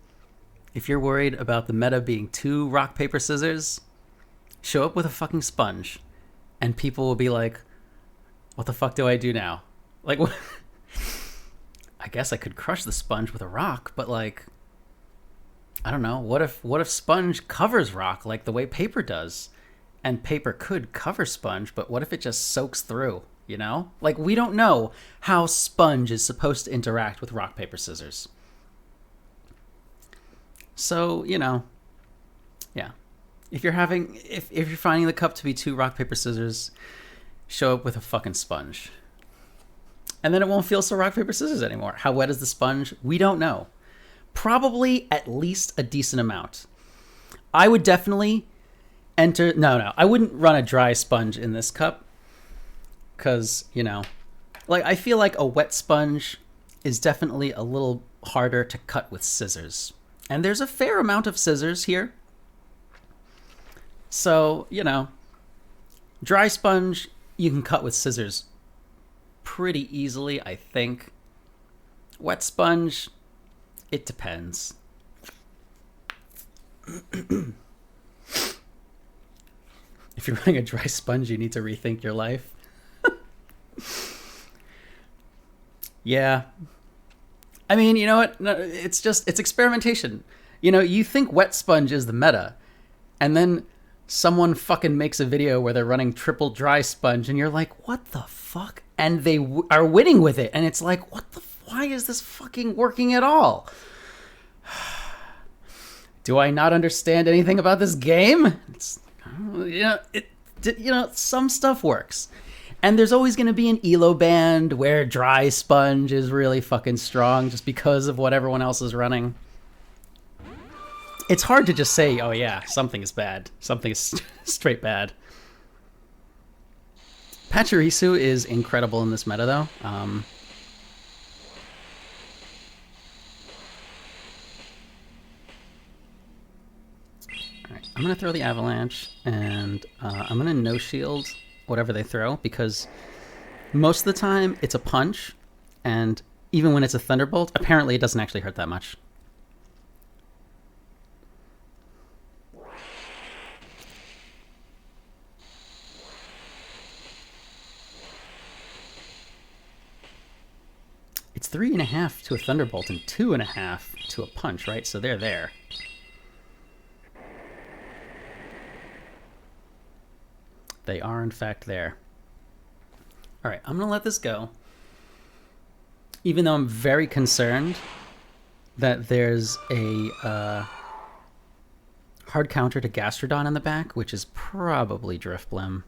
if you're worried about the meta being too rock, paper, scissors, show up with a fucking sponge. And people will be like, what the fuck do I do now? Like, what? I guess I could crush the sponge with a rock, but like, I don't know. What if sponge covers rock like the way paper does? And paper could cover sponge, but what if it just soaks through, you know? Like, we don't know how sponge is supposed to interact with rock, paper, scissors. So, you know, yeah. If you're finding the cup to be too rock, paper, scissors, show up with a fucking sponge. And then it won't feel so rock, paper, scissors anymore. How wet is the sponge? We don't know. Probably at least a decent amount. I would definitely No, I wouldn't run a dry sponge in this cup. Because, you know, like, I feel like a wet sponge is definitely a little harder to cut with scissors. And there's a fair amount of scissors here. So, you know, dry sponge, you can cut with scissors pretty easily, I think. Wet sponge, it depends. If you're running a dry sponge, you need to rethink your life. Yeah. I mean, you know what? No, it's experimentation. You know, you think wet sponge is the meta, and then someone fucking makes a video where they're running triple dry sponge, and you're like, what the fuck? And they are winning with it, and it's like, why is this fucking working at all? Do I not understand anything about this game? Some stuff works. And there's always going to be an elo band where dry sponge is really fucking strong just because of what everyone else is running. It's hard to just say, oh yeah, something is bad. Something is straight bad. Pachirisu is incredible in this meta, though. All right, I'm going to throw the avalanche, and I'm going to no-shield whatever they throw, because most of the time it's a punch, and even when it's a thunderbolt, apparently it doesn't actually hurt that much. It's 3.5 to a Thunderbolt and 2.5 to a Punch, right? So they're there. They are, in fact, there. All right, I'm going to let this go. Even though I'm very concerned that there's a hard counter to Gastrodon in the back, which is probably Drifblim.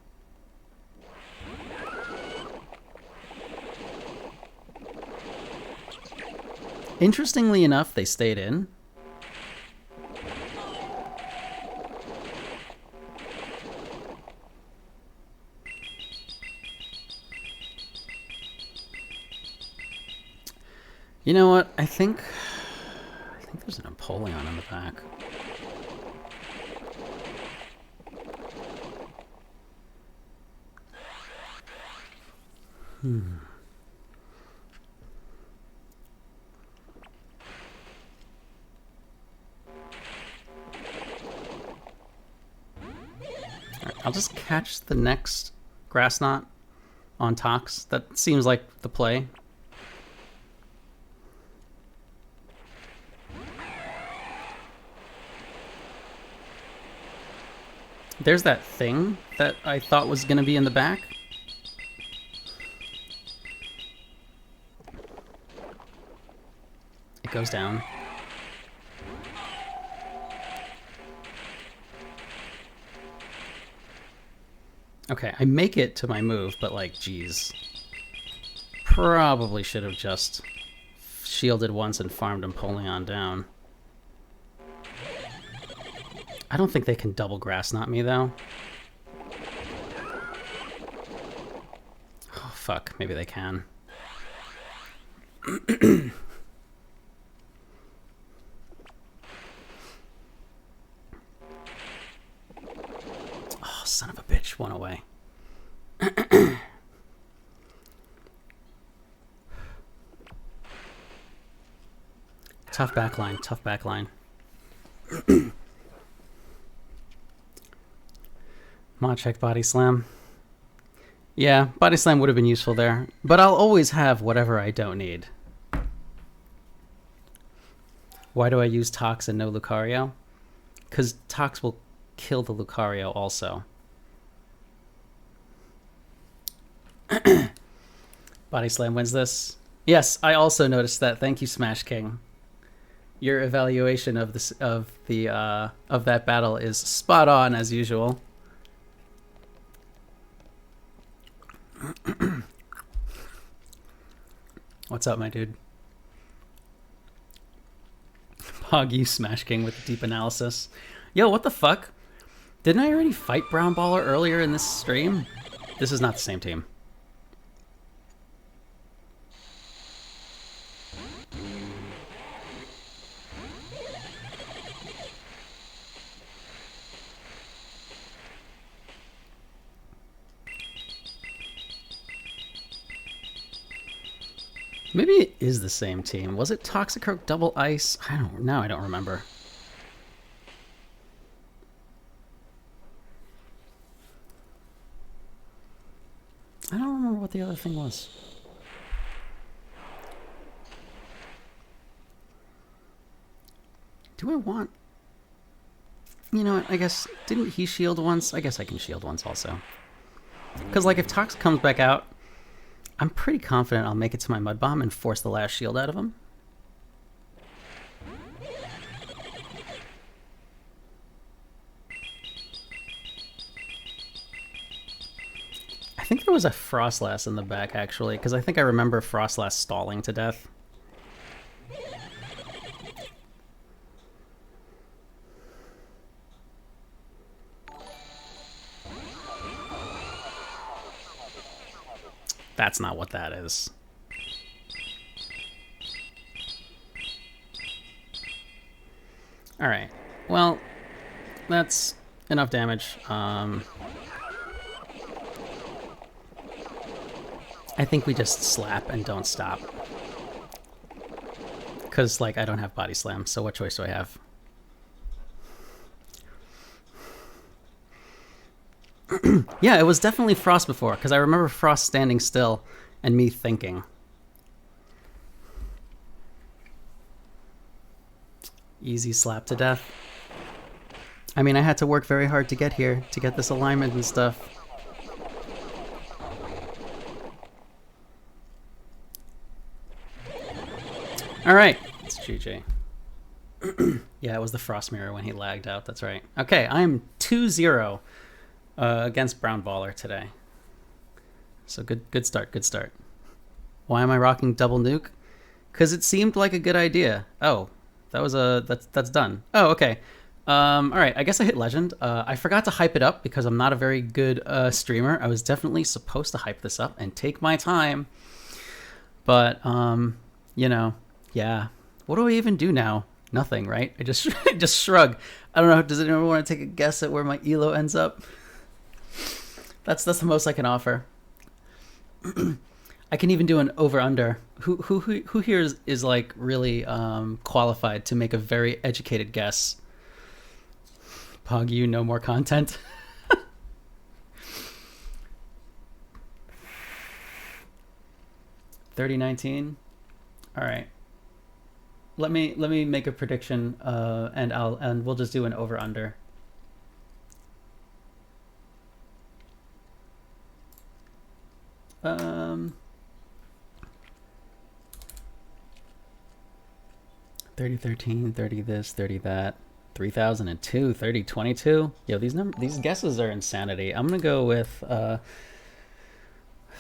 Interestingly enough, they stayed in. You know what? I think there's an Empoleon in the back. Right, I'll just catch the next Grass Knot on Tox. That seems like the play. There's that thing that I thought was going to be in the back. It goes down. Okay, I make it to my move, but like, geez. Probably should have just shielded once and farmed Empoleon down. I don't think they can double Grass Knot me, though. Oh, fuck. Maybe they can. Oh, son of a bitch. One away. Tough backline. Tough backline. Mod check Body Slam. Yeah, Body Slam would have been useful there. But I'll always have whatever I don't need. Why do I use Tox and no Lucario? Because Tox will kill the Lucario also. Body Slam wins this. Yes, I also noticed that. Thank you, Smash King. Your evaluation of this of that battle is spot on as usual. What's up, my dude? Pog, you Smash King with the deep analysis. Yo, what the fuck? Didn't I already fight Brown Baller earlier in this stream? This is not the same team. Maybe it is the same team. Was it Toxicroak Double Ice? I don't remember. I don't remember what the other thing was. Do I want... You know what, I guess... Didn't he shield once? I guess I can shield once also. Because, like, if Tox comes back out, I'm pretty confident I'll make it to my Mud Bomb and force the last shield out of him. I think there was a Frostlass in the back, actually, because I think I remember Frostlass stalling to death. That's not what that is. Alright. Well, that's enough damage. I think we just slap and don't stop. Because, like, I don't have Body Slam, so what choice do I have? Yeah, it was definitely Frost before, because I remember Frost standing still and me thinking. Easy slap to death. I mean, I had to work very hard to get here, to get this alignment and stuff. Alright, it's GG. Yeah, it was the Frost Mirror when he lagged out, that's right. Okay, I'm 2-0 against Brown Baller today. So good start, good start. Why am I rocking double nuke? Because it seemed like a good idea. Oh, that's done. Oh, okay. All right, I guess I hit legend. I forgot to hype it up because I'm not a very good streamer. I was definitely supposed to hype this up and take my time. But, you know, yeah. What do I even do now? Nothing, right? I just shrug. I don't know. Does anyone want to take a guess at where my elo ends up? That's the most I can offer. I can even do an over/under. Who here is like really qualified to make a very educated guess? Pog, you no more content. 3019. All right. Let me make a prediction, and we'll just do an over/under. Um. 3013, 30 this, 30 that, 3002, 3022. Yo, these guesses are insanity. I'm gonna go with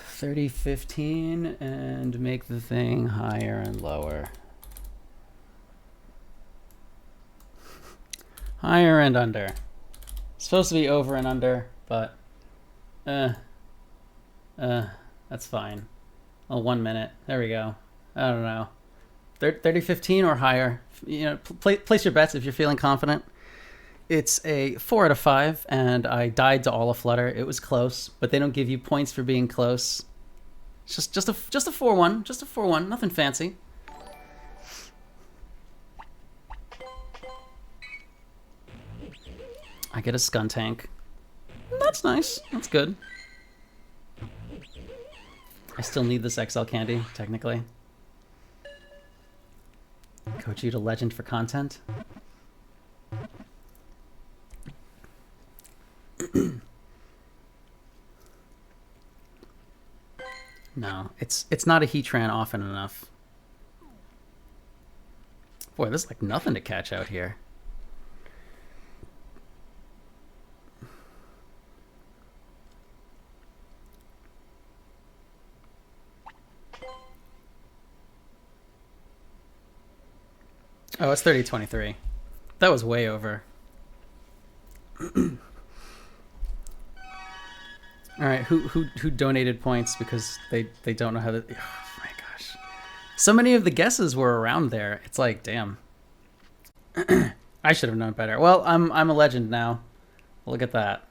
3015 and make the thing higher and lower. Higher and under. It's supposed to be over and under, but that's fine. Oh, 1 minute. There we go. I don't know. 3015 or higher. You know, place your bets if you're feeling confident. It's a 4 out of 5, and I died to all a flutter. It was close, but they don't give you points for being close. It's just a 4-1, just a 4-1, nothing fancy. I get a Skun Tank. That's nice. That's good. I still need this XL candy, technically. Coach you to legend for content. No, it's not a Heatran often enough. Boy, there's like nothing to catch out here. Oh, it's 3023. That was way over. All right, who donated points because they don't know how to? Oh my gosh, so many of the guesses were around there. It's like, damn. I should have known better. Well, I'm a legend now. Look at that.